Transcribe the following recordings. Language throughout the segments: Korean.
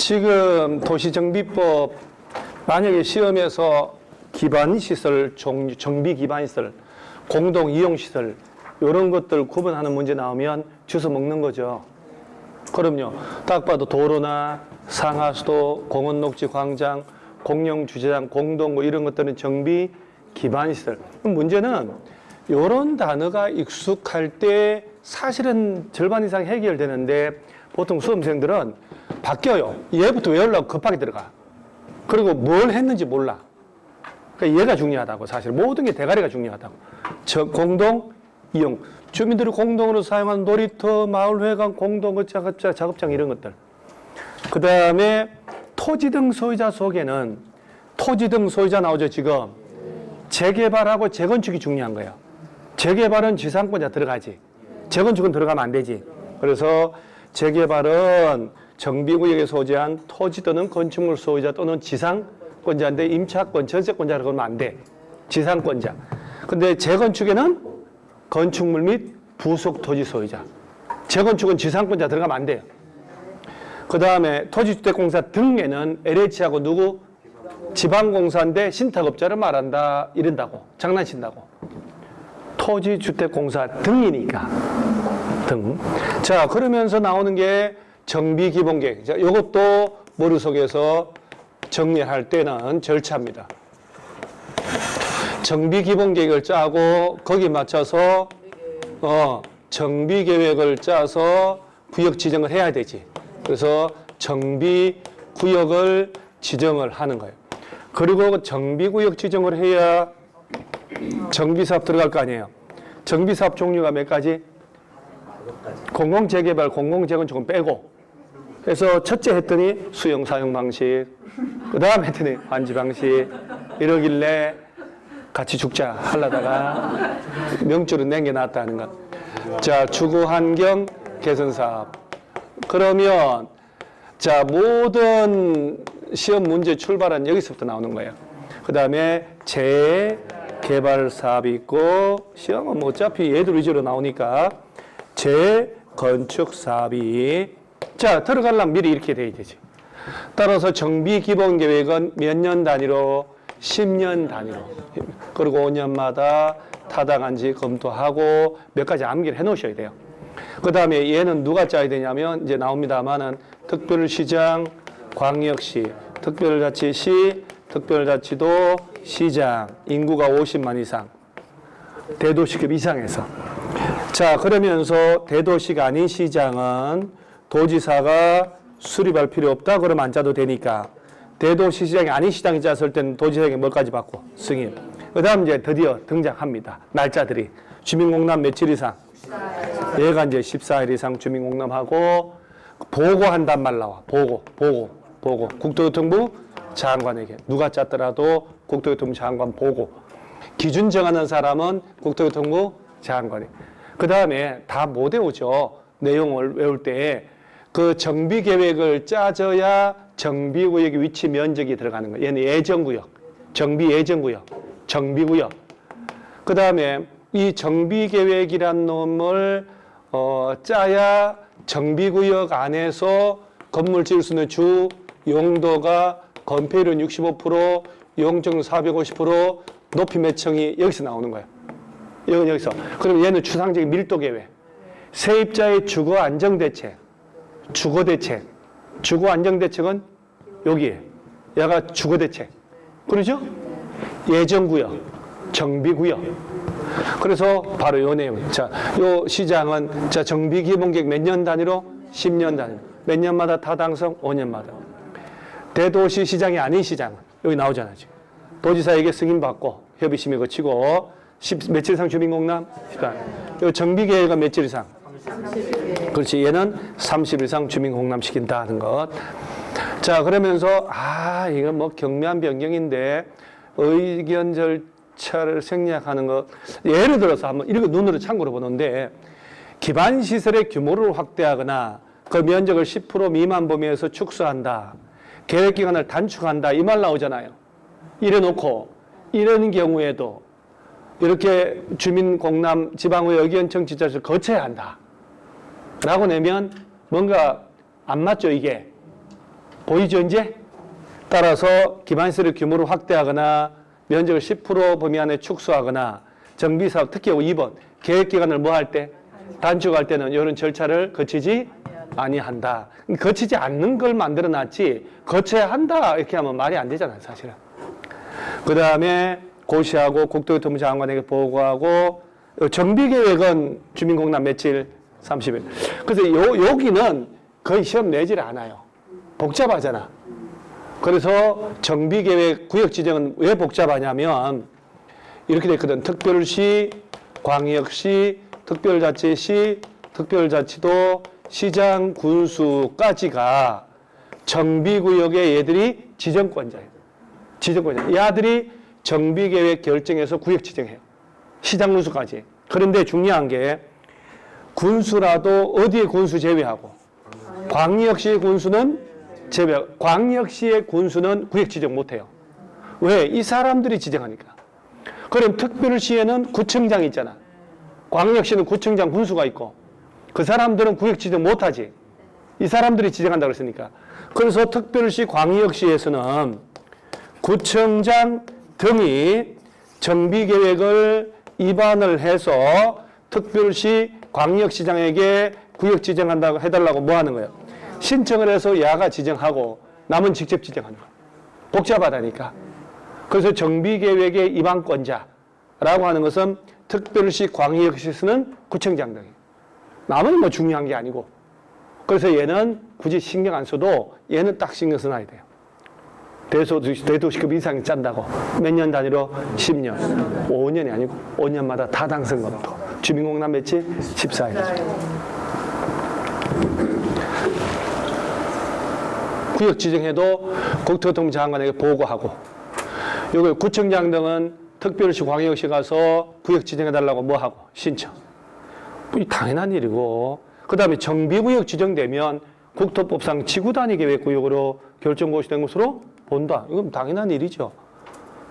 지금 도시정비법 만약에 시험에서 기반시설, 정비기반시설, 공동이용시설 이런 것들 구분하는 문제 나오면 주워 먹는 거죠. 그럼요. 딱 봐도 도로나 상하수도, 공원, 녹지, 광장, 공영 주차장, 공동 이런 것들은 정비 기반시설. 문제는 이런 단어가 익숙할 때 사실은 절반 이상 해결되는데 보통 수험생들은 바뀌어요. 얘부터 외우려고 급하게 들어가. 그리고 뭘 했는지 몰라. 그러니까 얘가 중요하다고. 사실 모든 게 대가리가 중요하다고. 공동 이용. 주민들이 공동으로 사용하는 놀이터, 마을회관, 공동 작업장 이런 것들. 그 다음에 토지 등 소유자 속에는 토지 등 소유자 나오죠 지금. 재개발하고 재건축이 중요한 거예요. 재개발은 지상권자 들어가지. 재건축은 들어가면 안 되지. 그래서 재개발은 정비구역에 소재한 토지 또는 건축물 소유자 또는 지상권자인데 임차권, 전세권자라고 그러면 안 돼. 지상권자. 근데 재건축에는 건축물 및 부속 토지 소유자. 재건축은 지상권자 들어가면 안 돼요. 그 다음에 토지주택공사 등에는 LH하고 누구? 지방공사인데 신탁업자를 말한다. 이런다고. 장난친다고. 토지주택공사 등이니까. 등. 자, 그러면서 나오는 게 정비기본계획. 자, 이것도 머릿속에서 정리할 때는 절차입니다. 정비기본계획을 짜고 거기 맞춰서 정비계획을 짜서 구역 지정을 해야 되지. 그래서 정비구역을 지정을 하는 거예요. 그리고 정비구역 지정을 해야 정비사업 들어갈 거 아니에요. 정비사업 종류가 몇 가지? 공공재개발, 공공재건축은 빼고. 그래서 첫째 했더니 수용 사용 방식, 그 다음 했더니 환지 방식 이러길래 같이 죽자 하려다가 명주로 남겨놨다는 것. 자, 주거환경 개선사업. 그러면 자, 모든 시험 문제 출발은 여기서부터 나오는 거예요. 그 다음에 재개발 사업이 있고 시험은 뭐 어차피 얘들 위주로 나오니까 재건축 사업이 자, 들어가려면 미리 이렇게 돼야 되지. 따라서 정비기본계획은 몇 년 단위로? 10년 단위로. 그리고 5년마다 타당한지 검토하고 몇 가지 암기를 해 놓으셔야 돼요. 그 다음에 얘는 누가 짜야 되냐면 이제 나옵니다만은 특별시장, 광역시, 특별자치시, 특별자치도, 시장, 인구가 50만 이상, 대도시급 이상에서. 자, 그러면서 대도시가 아닌 시장은 도지사가 수립할 필요 없다. 그러면 안 짜도 되니까. 대도시 시장이 아닌 시장이 짰을 때는 도지사에게 뭘까지 받고? 승인. 그 다음 이제 드디어 등장합니다. 날짜들이. 주민공람 며칠 이상? 얘가 이제 14일 이상 주민공람하고 보고한단 말 나와. 보고. 국토교통부 장관에게. 누가 짰더라도 국토교통부 장관 보고. 기준 정하는 사람은 국토교통부 장관이. 그 다음에 다 못 외우죠. 내용을 외울 때 그 정비계획을 짜져야 정비구역의 위치 면적이 들어가는 거예요. 얘는 예정구역, 정비예정구역, 정비구역. 그 다음에 이 정비계획이란 놈을 짜야 정비구역 안에서 건물 지을 수 있는 주 용도가 건폐율은 65%, 용적률 450%, 높이 몇 층이 여기서 나오는 거예요. 여기서. 그럼 얘는 추상적인 밀도계획. 세입자의 주거 안정대책, 주거대책. 주거 안정대책은 여기에. 얘가 주거대책. 그러죠? 예정구역, 정비구역. 그래서 바로 요 내용. 자, 요 시장은 자, 정비기본계획 몇 년 단위로? 10년 단위로. 몇 년마다 타당성? 5년마다. 대도시 시장이 아닌 시장은 여기 나오잖아요. 지금. 도지사에게 승인받고 협의심에 거치고 며칠 이상 주민공람? 14일. 요 정비계획은 며칠 이상? 30일. 그렇지. 얘는 30일 이상 주민공람 시킨다는 것. 자, 그러면서 이건 뭐 경미한 변경인데 의견 절차를 생략하는 것. 예를 들어서 한번 이렇게 눈으로 참고로 보는데 기반시설의 규모를 확대하거나 그 면적을 10% 미만 범위에서 축소한다. 계획기간을 단축한다. 이 말 나오잖아요. 이래놓고 이런 경우에도 이렇게 주민공람 지방의 의견 청취자를 거쳐야 한다. 라고 내면 뭔가 안 맞죠, 이게. 보이죠, 이제? 따라서 기반시설 규모를 확대하거나 면적을 10% 범위 안에 축소하거나 정비사업, 특히 2번 계획기간을 뭐 할 때? 단축할 때는 이런 절차를 거치지 아니한다. 거치지 않는 걸 만들어 놨지 거쳐야 한다 이렇게 하면 말이 안 되잖아요, 사실은. 그 다음에 고시하고 국토교통부 장관에게 보고하고 정비계획은 주민공단 며칠? 30일. 그래서 여기는 거의 시험 내질 않아요. 복잡하잖아. 그래서 정비계획 구역지정은 왜 복잡하냐면 이렇게 돼 있거든. 특별시, 광역시, 특별자치시, 특별자치도, 시장, 군수까지가 정비구역의 얘들이 지정권자예요. 지정권자. 얘들이 정비계획 결정해서 구역 지정해요. 시장, 군수까지. 그런데 중요한 게 군수라도 어디에 군수 제외하고 광역시의 군수는 제외하고 광역시의 군수는 구역 지정 못해요. 왜? 이 사람들이 지정하니까. 그럼 특별시에는 구청장이 있잖아. 광역시는 구청장 군수가 있고 그 사람들은 구역 지정 못하지. 이 사람들이 지정한다고 했으니까. 그래서 특별시, 광역시에서는 구청장 등이 정비계획을 위반을 해서 특별시, 광역시장에게 구역 지정한다고 해달라고 뭐 하는 거예요? 신청을 해서 야가 지정하고 남은 직접 지정하는 거예요. 복잡하다니까. 그래서 정비계획의 위반권자라고 하는 것은 특별시, 광역시에서는 구청장 등이에요. 남은 뭐 중요한 게 아니고. 그래서 얘는 굳이 신경 안 써도 얘는 딱 신경 써놔야 돼요. 대도시급 이상이 짠다고. 몇 년 단위로? 10년. 5년이 아니고 5년마다 다 당선금도. 주민공단 며칠? 14일이죠. 구역 지정해도 국토교통부 장관에게 보고하고 여기 구청장 등은 특별시, 광역시 가서 구역 지정해달라고 뭐 하고? 신청. 당연한 일이고 그 다음에 정비구역 지정되면 국토법상 지구단위계획구역으로 결정고시된 것으로 본다. 이건 당연한 일이죠.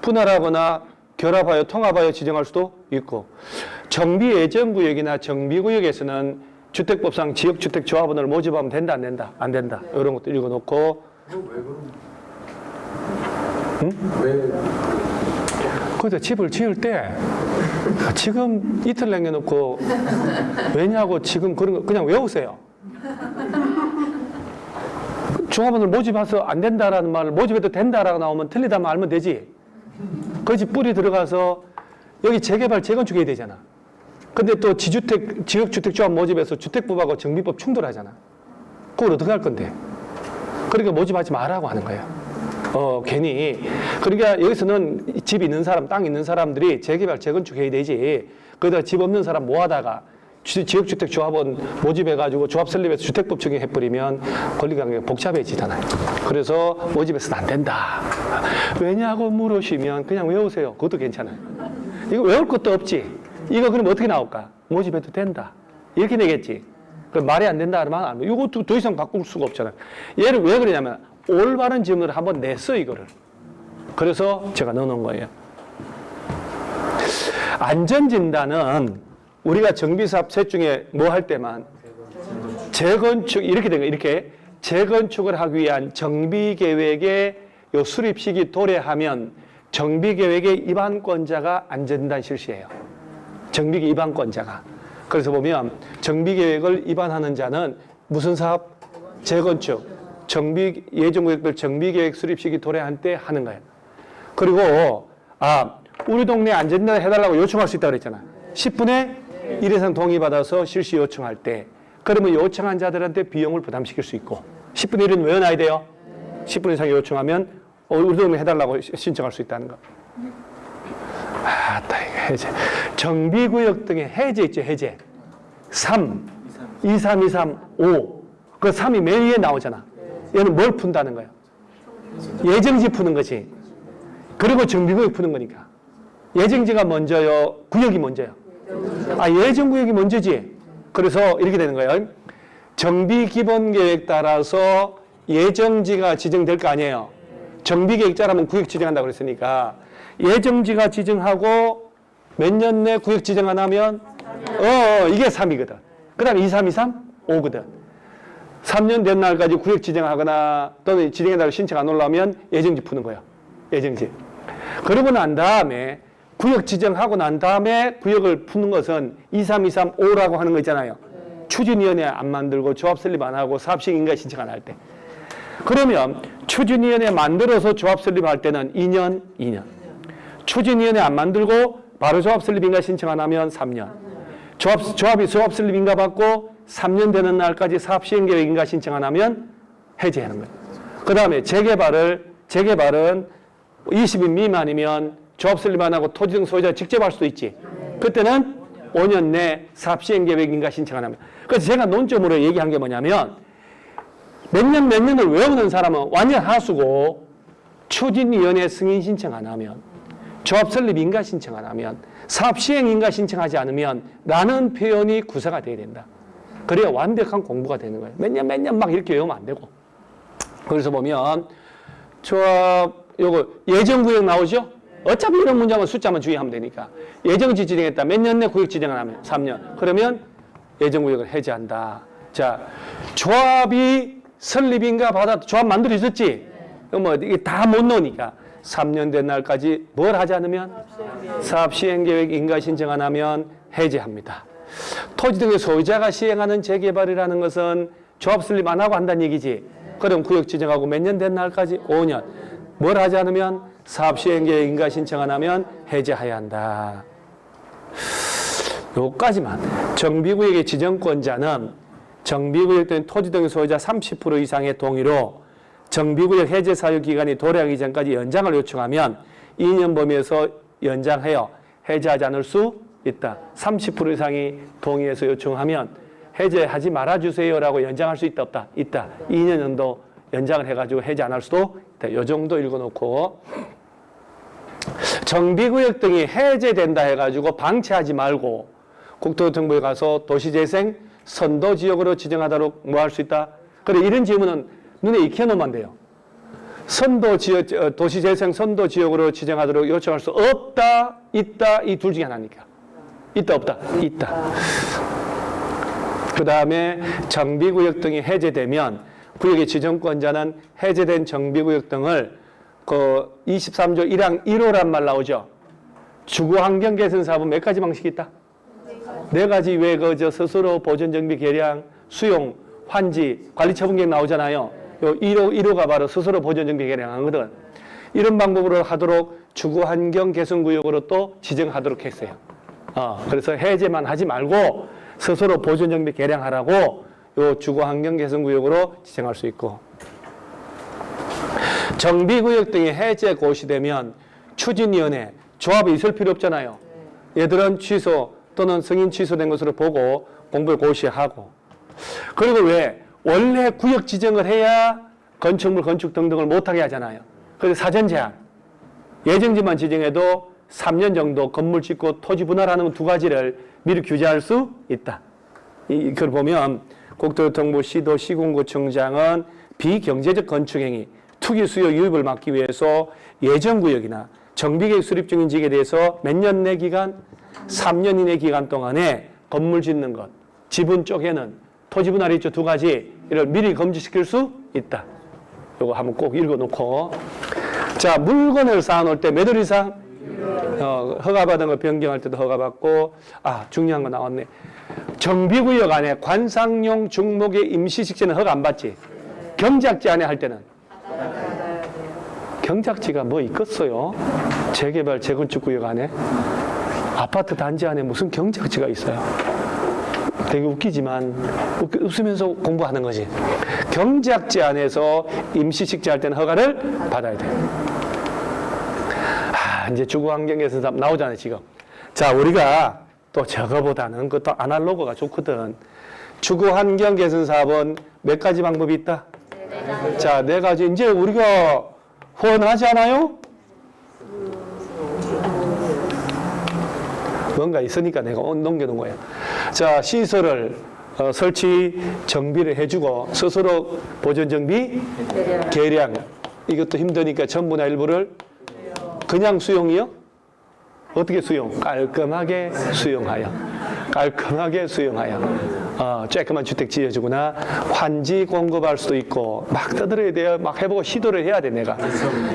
분할하거나 결합하여 통합하여 지정할 수도 있고 정비예정구역이나 정비구역에서는 주택법상 지역주택조합원을 모집하면 된다 안 된다? 안 된다. 이런 것도 읽어놓고 왜? 그래서 집을 지을 때 지금 이틀 남겨놓고 왜냐고 지금 그런 거 그냥 외우세요. 조합원을 모집해서 안 된다라는 말을 모집해도 된다라고 나오면 틀리다면 알면 되지. 그 집 뿌리 들어가서 여기 재개발, 재건축해야 되잖아. 근데 또 지역주택조합 모집해서 주택법하고 정비법 충돌하잖아. 그걸 어떻게 할 건데? 그러니까 모집하지 말라고 하는 거예요. 괜히. 그러니까 여기서는 집 있는 사람, 땅 있는 사람들이 재개발, 재건축해야 되지. 거기다 집 없는 사람 모아다가 지역주택조합원 모집해가지고 조합 설립해서 주택법 적용해버리면 권리관계가 복잡해지잖아요. 그래서 모집해서는 안 된다. 왜냐고 물으시면 그냥 외우세요. 그것도 괜찮아요. 이거 외울 것도 없지. 이거 그럼 어떻게 나올까? 모집해도 된다. 이렇게 내겠지. 그 말이 안 된다 하면 이것도 더 이상 바꿀 수가 없잖아요. 얘를 왜 그러냐면 올바른 질문을 한번 냈어 이거를. 그래서 제가 넣어놓은 거예요. 안전진단은 우리가 정비사업 셋 중에 뭐 할 때만 재건축 이렇게 된 거예요. 이렇게 재건축을 하기 위한 정비계획의 요 수립 시기 도래하면 정비계획의 위반권자가 안전진단 실시해요. 정비계획 위반권자가. 그래서 보면 정비계획을 위반하는 자는 무슨 사업? 재건축. 예정구역별 정비계획 수립 시기 도래할 때 하는 거예요. 그리고 우리 동네 안전진단 해달라고 요청할 수 있다고 그랬잖아. 10분의 1 이상 동의받아서 실시 요청할 때 그러면 요청한 자들한테 비용을 부담시킬 수 있고 10분의 1은 외워놔야 돼요. 10분 이상 요청하면 우리 동네 해달라고 신청할 수 있다는 거. 이거 해제. 정비구역 등의 해제 있죠, 해제. 3, 2, 3, 2, 3, 5. 그 3이 맨 위에 나오잖아. 얘는 뭘 푼다는 거예요? 예정지 푸는 거지. 그리고 정비구역 푸는 거니까. 예정지가 먼저요, 구역이 먼저요. 예정구역이 먼저지. 그래서 이렇게 되는 거예요. 정비기본계획 따라서 예정지가 지정될 거 아니에요. 정비계획자라면 구역 지정한다고 그랬으니까 예정지가 지정하고 몇 년 내 구역 지정 안 하면 이게 3이거든. 그 다음에 2, 3, 2, 3, 5거든. 3년 된 날까지 구역 지정하거나 또는 지정해달라고 신청 안 올라오면 예정지 푸는 거예요. 예정지. 그러고 난 다음에 구역 지정하고 난 다음에 구역을 푸는 것은 23235라고 하는 거 있잖아요. 추진위원회 안 만들고 조합 설립 안 하고 사업시행인가 신청 안 할 때. 그러면 추진위원회 만들어서 조합 설립할 때는 2년. 추진위원회 안 만들고 바로 조합 설립인가 신청 안 하면 3년. 조합이 조합 설립인가 받고 3년 되는 날까지 사업시행계획인가 신청 안 하면 해제하는 거예요. 그 다음에 재개발은 20인 미만이면 조합 설립 안 하고 토지 등 소유자 직접 할 수도 있지. 그때는 5년 내 사업시행계획인가 신청 안 하면. 그래서 제가 논점으로 얘기한 게 뭐냐면 몇 년을 외우는 사람은 완전 하수고 추진위원회 승인 신청 안 하면 조합 설립 인가 신청 안 하면 사업 시행 인가 신청하지 않으면 라는 표현이 구사가 돼야 된다. 그래야 완벽한 공부가 되는 거예요. 몇 년 막 이렇게 외우면 안 되고. 그래서 보면 조합 요거 예정구역 나오죠? 어차피 이런 문장은 숫자만 주의하면 되니까. 예정지 지정했다. 몇 년 내 구역 지정을 하면 3년. 그러면 예정구역을 해제한다. 자, 조합이 설립인가 받아 조합 만들어 있었지? 뭐 이게 다 못 넣으니까 3년 된 날까지 뭘 하지 않으면 사업시행계획 인가 신청 안 하면 해제합니다. 토지 등의 소유자가 시행하는 재개발이라는 것은 조합 설립 안 하고 한다는 얘기지. 그럼 구역 지정하고 몇 년 된 날까지 5년. 뭘 하지 않으면 사업시행계획 인가 신청 안 하면 해제해야 한다. 요까지만. 정비구역의 지정권자는 정비구역 등 토지 등의 소유자 30% 이상의 동의로 정비구역 해제 사유 기간이 도래하기 이전까지 연장을 요청하면 2년 범위에서 연장하여 해제하지 않을 수 있다. 30% 이상이 동의해서 요청하면 해제하지 말아주세요라고 연장할 수 있다 없다? 있다. 2년 정도 연장을 해가지고 해제 안 할 수도 있다. 요 정도 읽어놓고 정비구역 등이 해제된다 해가지고 방치하지 말고 국토교통부에 가서 도시재생 선도지역으로 지정하도록 뭐 할 수 있다? 그래 이런 질문은 눈에 익혀놓으면 돼요. 도시재생 선도지역으로 지정하도록 요청할 수 없다, 있다, 이 둘 중에 하나니까. 있다, 없다? 있다. 그 다음에 정비구역 등이 해제되면 구역의 지정권자는 해제된 정비구역 등을 그 23조 1항 1호란 말 나오죠. 주거환경 개선 사업은 몇 가지 방식이 있다? 네 가지 외에 스스로 보존 정비 개량, 수용, 환지, 관리 처분 계획 나오잖아요. 요 1호가 바로 스스로 보존 정비 개량하거든. 이런 방법으로 하도록 주거환경 개선구역으로 또 지정하도록 했어요. 그래서 해제만 하지 말고 스스로 보존 정비 개량하라고 요 주거환경 개선구역으로 지정할 수 있고. 정비구역 등이 해제 고시되면 추진위원회, 조합이 있을 필요 없잖아요. 얘들은 취소 또는 승인 취소된 것으로 보고 공부를 고시하고. 그리고 왜? 원래 구역 지정을 해야 건축물, 건축 등등을 못하게 하잖아요. 그래서 사전 제한. 예정지만 지정해도 3년 정도 건물 짓고 토지 분할하는 두 가지를 미리 규제할 수 있다. 이걸 보면 국토교통부 시도 시군구청장은 비경제적 건축행위, 투기 수요 유입을 막기 위해서 예정구역이나 정비계획 수립 중인 지역에 대해서 몇 년 내 기간? 3년 이내 기간 동안에 건물 짓는 것, 지분 쪼개는, 토지 분할이 있죠. 두 가지. 이걸 미리 금지시킬 수 있다. 이거 한번 꼭 읽어놓고. 자, 물건을 쌓아놓을 때 몇 월 이상? 허가받은 거 변경할 때도 허가받고. 중요한 거 나왔네. 정비구역 안에 관상용 중목의 임시식재는 허가 안 받지. 경작지 안에 할 때는. 경작지가 뭐 있겠어요? 재개발, 재건축구역 안에. 아파트 단지 안에 무슨 경작지가 있어요. 되게 웃기지만 웃으면서 공부하는 거지. 경작지 안에서 임시식재 할 때는 허가를 받아야 돼. 이제 주거환경에서 나오잖아요, 지금. 자, 우리가 또 저거보다는 그것도 아날로그가 좋거든. 주거환경 개선 사업은 몇 가지 방법이 있다? 자, 네 가지. 이제 우리가 후원하지 않아요? 뭔가 있으니까 내가 넘겨놓은 거예요. 자, 시설을 설치, 정비를 해주고 스스로 보존 정비, 개량. 이것도 힘드니까 전부나 일부를 그냥 수용이요? 어떻게 수용? 깔끔하게 수용하여. 깔끔하게 수용하여. 쬐끄만 주택 지어주거나 환지 공급할 수도 있고 막 떠들어야 돼요. 막 해보고 시도를 해야 돼 내가.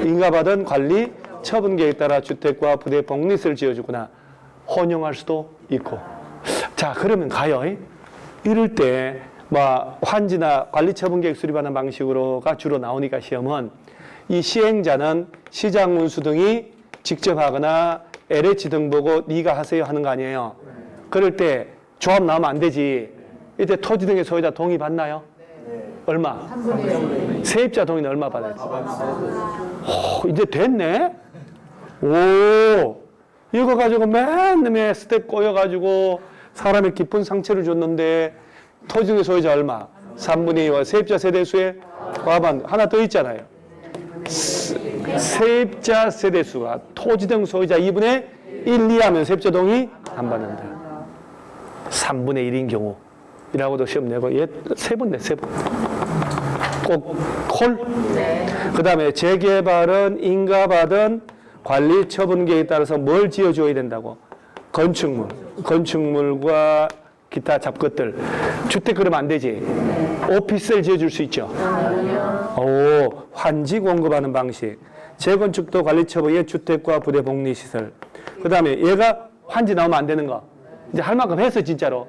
인가받은 관리 처분 계획에 따라 주택과 부대 복리스를 지어주거나 혼용할 수도 있고. 자 그러면 가요. 이럴 때 뭐 환지나 관리 처분 계획 수립하는 방식으로가 주로 나오니까 시험은 이 시행자는 시장 운수 등이 직접 하거나 LH 등 보고 네가 하세요 하는 거 아니에요. 그럴 때 조합 나오면 안 되지. 이때 토지 등의 소유자 동의 받나요? 얼마? 세입자 동의는 얼마 받아야 돼? 이제 됐네? 오, 이거 가지고 맨날 스텝 꼬여가지고 사람의 깊은 상처를 줬는데 토지 등의 소유자 얼마? 3분의 2와 세입자 세대수의 과반 하나 더 있잖아요. 세입자 세대수가 토지 등 소유자 2분의 1 이하면 세입자 동의 안 받는다. 3분의 1인 경우이라고도 시험 내고 얘 3번 내 3번. 꼭 콜? 네. 그 다음에 재개발은 인가받은 관리 처분 계획에 따라서 뭘 지어줘야 된다고? 건축물과 기타 잡것들. 주택 그러면 안 되지. 오피스를 지어줄 수 있죠. 오, 환지 공급하는 방식. 재건축도 관리 처분의 주택과 부대 복리 시설. 그 다음에 얘가 환지 나오면 안 되는 거. 이제 할 만큼 했어 진짜로.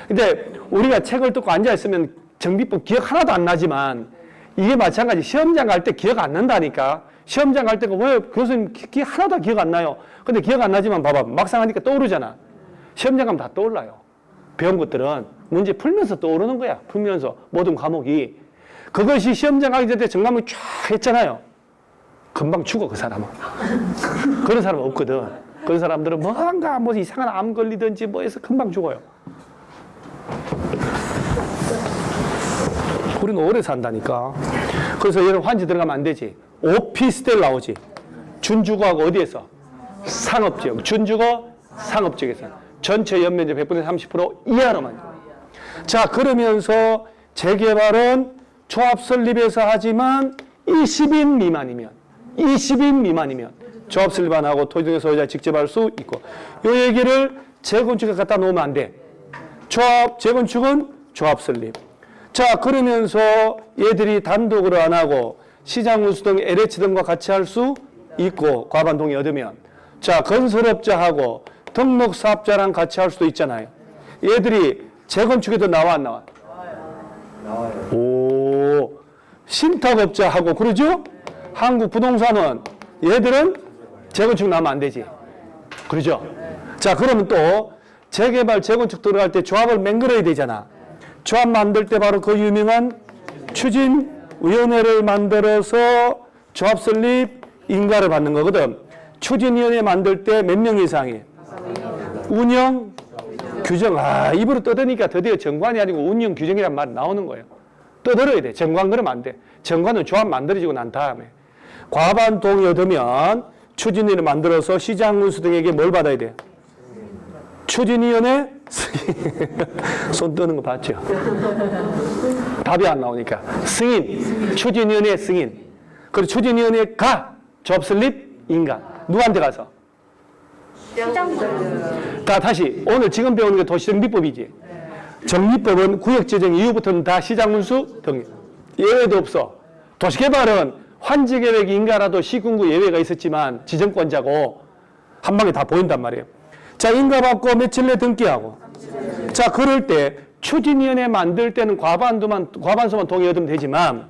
근데 우리가 책을 듣고 앉아있으면 정비법 기억 하나도 안 나지만 이게 마찬가지. 시험장 갈 때 기억 안 난다니까. 시험장 갈 때가 왜 교수님 하나도 기억 안 나요. 근데 기억 안 나지만 봐봐. 막상 하니까 떠오르잖아. 시험장 가면 다 떠올라요. 배운 것들은 문제 풀면서 떠오르는 거야. 풀면서 모든 과목이. 그것이 시험장 가기 전에 정감을 쫙 했잖아요. 금방 죽어 그 사람은. 그런 사람은 없거든. 그런 사람들은 뭔가 뭐 이상한 암 걸리든지 뭐 해서 금방 죽어요. 우리는 오래 산다니까. 그래서 얘는 환지 들어가면 안 되지. 오피스텔 나오지. 준주거하고 어디에서? 상업지역. 준주거 상업지역에서. 전체 연면적 100분의 30% 이하로만. 자, 그러면서 재개발은 조합 설립에서 하지만 20인 미만이면 조합 설립 안 하고 토지 등의 소유자 직접 할 수 있고. 이 얘기를 재건축에 갖다 놓으면 안 돼. 재건축은 조합 설립. 자, 그러면서 얘들이 단독으로 안 하고 시장 운수 등 LH 등과 같이 할 수 있고 과반 동의 얻으면. 자, 건설업자하고 등록 사업자랑 같이 할 수도 있잖아요. 얘들이 재건축에도 나와 안 나와? 나와요. 오, 신탁업자하고 그러죠? 한국부동산은 얘들은 재건축 나오면 안 되지. 그러죠? 자, 그러면 또 재개발, 재건축 들어갈 때 조합을 맹글어야 되잖아. 조합 만들 때 바로 그 유명한 추진위원회를 만들어서 조합 설립 인가를 받는 거거든. 추진위원회 만들 때 몇 명 이상이? 운영, 규정. 입으로 떠드니까 드디어 정관이 아니고 운영, 규정이란 말이 나오는 거예요. 떠들어야 돼. 정관 그러면 안 돼. 정관은 조합 만들어지고 난 다음에. 과반 동의 얻으면 추진위를 만들어서 시장 운수 등에게 뭘 받아야 돼? 추진위원회 승인. 손 뜨는 거 봤죠? 답이 안 나오니까. 승인. 추진위원회 승인. 그리고 추진위원회가 조합 설립 인가. 누구한테 가서? 다시 오늘 지금 배우는 게 도시정비법이지. 정비법은 구역지정 이후부터는 다 시장운수 등 예외도 없어. 도시개발은 환지계획 인가라도 시군구 예외가 있었지만 지정권자고 한 방에 다 보인단 말이에요. 자, 인가받고 며칠 내 등기하고. 자, 그럴 때 추진위원회 만들 때는 과반수만 동의 얻으면 되지만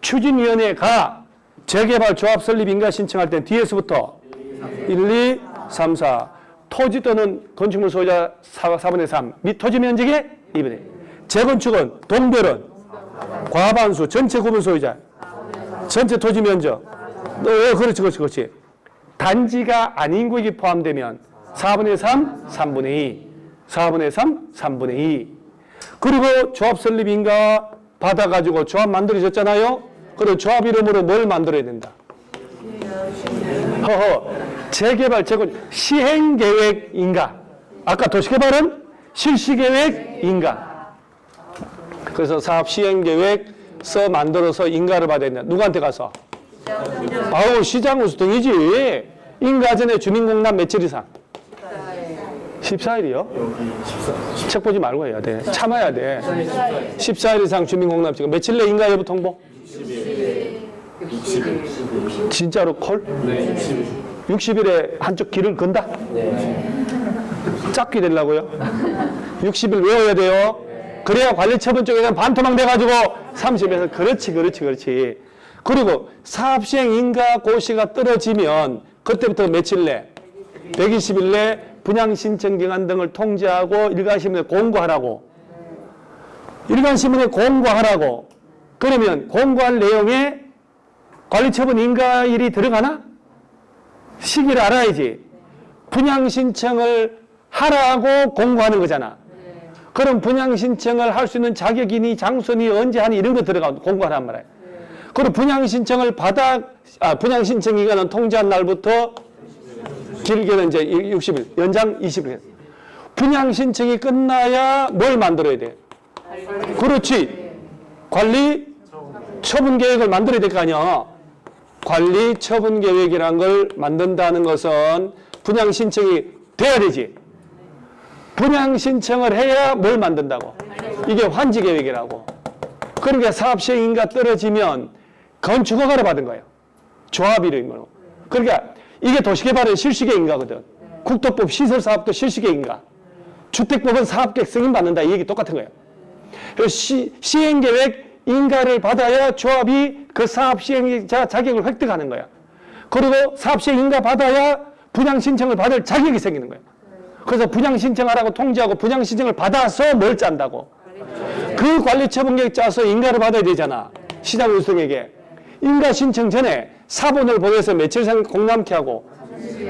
추진위원회가 재개발 조합 설립 인가 신청할 때는 뒤에서부터 1, 2, 3, 4 토지 또는 건축물 소유자 4분의 3 및 토지 면적의 2분의 1. 재건축은 동별은 과반수 전체 구분 소유자 전체 토지 면적. 그렇지. 단지가 아닌 구역이 포함되면 4분의 3, 3분의 2 4분의 3, 3분의 2 그리고 조합 설립 인가 받아가지고 조합 만들어졌잖아요. 그리고 조합 이름으로 뭘 만들어야 된다? 재개발, 재건축, 시행계획 인가. 아까 도시개발은 실시계획 인가. 그래서 사업 시행계획 만들어서 인가를 받아야 된다. 누구한테 가서? 시장 운수 등이지. 인가 전에 주민공단 며칠 이상? 14일이요? 책 보지 말고 해야 돼. 참아야 돼. 14일 이상 주민공납지가 며칠 내 인가 여부 통보? 60일. 진짜로 콜? 네. 60일에 한쪽 길을 건다? 네. 짝기 되려고요? 60일 외워야 돼요? 그래야 관리처분 쪽에는 반토막 돼가지고 30에서 그렇지. 그리고 사업시행 인가 고시가 떨어지면 그때부터 며칠 내? 120일 내 분양신청 기간 등을 통지하고 일간신문에 공고하라고. 일간신문에 공고하라고. 그러면 공고할 내용에 관리처분 인가일이 들어가나? 시기를 알아야지. 분양신청을 하라고 공고하는 거잖아. 그럼 분양신청을 할 수 있는 자격이니 장소니 언제 하니 이런 거 들어가 공고하란 말이야. 그리고 분양신청을 분양신청 기간은 통지한 날부터 길게는 이제 60일, 연장 20일. 분양신청이 끝나야 뭘 만들어야 돼? 그렇지. 관리 처분 계획을 만들어야 될 거 아니야. 관리 처분 계획이라는 걸 만든다는 것은 분양 신청이 돼야 되지. 분양 신청을 해야 뭘 만든다고? 이게 환지 계획이라고. 그러니까 사업 시행 인가 떨어지면 건축 허가를 받은 거예요. 조합 이름으로. 그러니까 이게 도시개발은 실시계 인가거든. 국토법 시설사업도 실시계 인가. 주택법은 사업계획 승인받는다. 이 얘기 똑같은 거예요. 그래서 시행계획 인가를 받아야 조합이 그 사업 시행자 자격을 획득하는 거야. 그리고 사업 시행 인가 받아야 분양 신청을 받을 자격이 생기는 거야. 그래서 분양 신청하라고 통지하고 분양 신청을 받아서 뭘 짠다고? 그 관리 처분 계획 짜서 인가를 받아야 되잖아. 시장 운수등에게. 인가 신청 전에 사본을 보내서 며칠 상 공람케 하고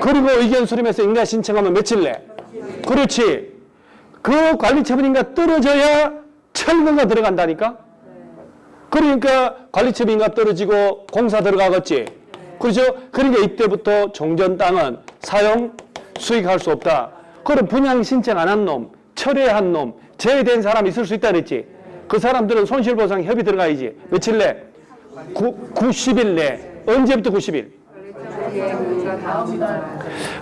그리고 의견 수렴해서 인가 신청하면 며칠 내? 그렇지. 그 관리 처분 인가 떨어져야 철거가 들어간다니까? 그러니까 관리처분 인가 떨어지고 공사 들어가겠지. 그렇죠? 그러니까 이때부터 종전 땅은 사용, 수익할 수 없다. 그럼 분양 신청 안 한 놈, 철회한 놈, 제외된 사람 있을 수 있다 그랬지. 그 사람들은 손실보상 협의 들어가야지. 며칠 내? 90일 내. 언제부터 90일?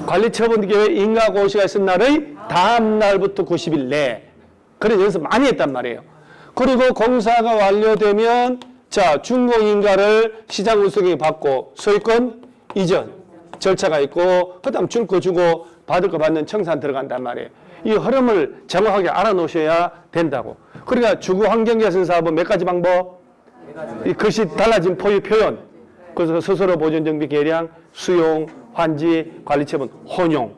관리처분 계획 인가 고시가 있은 날의 다음 날부터 90일 내. 그래서 여기서 많이 했단 말이에요. 그리고 공사가 완료되면 자 준공인가를 시장 운수경이 받고 소유권 이전 절차가 있고 그다음 줄 거 주고 받을 거 받는 청산 들어간단 말이에요. 이 흐름을 정확하게 알아놓으셔야 된다고. 그러니까 주거환경개선 사업은 몇 가지 방법? 이 글씨 달라진 포유 표현. 그래서 스스로 보존 정비 계량, 수용, 환지, 관리처분, 혼용.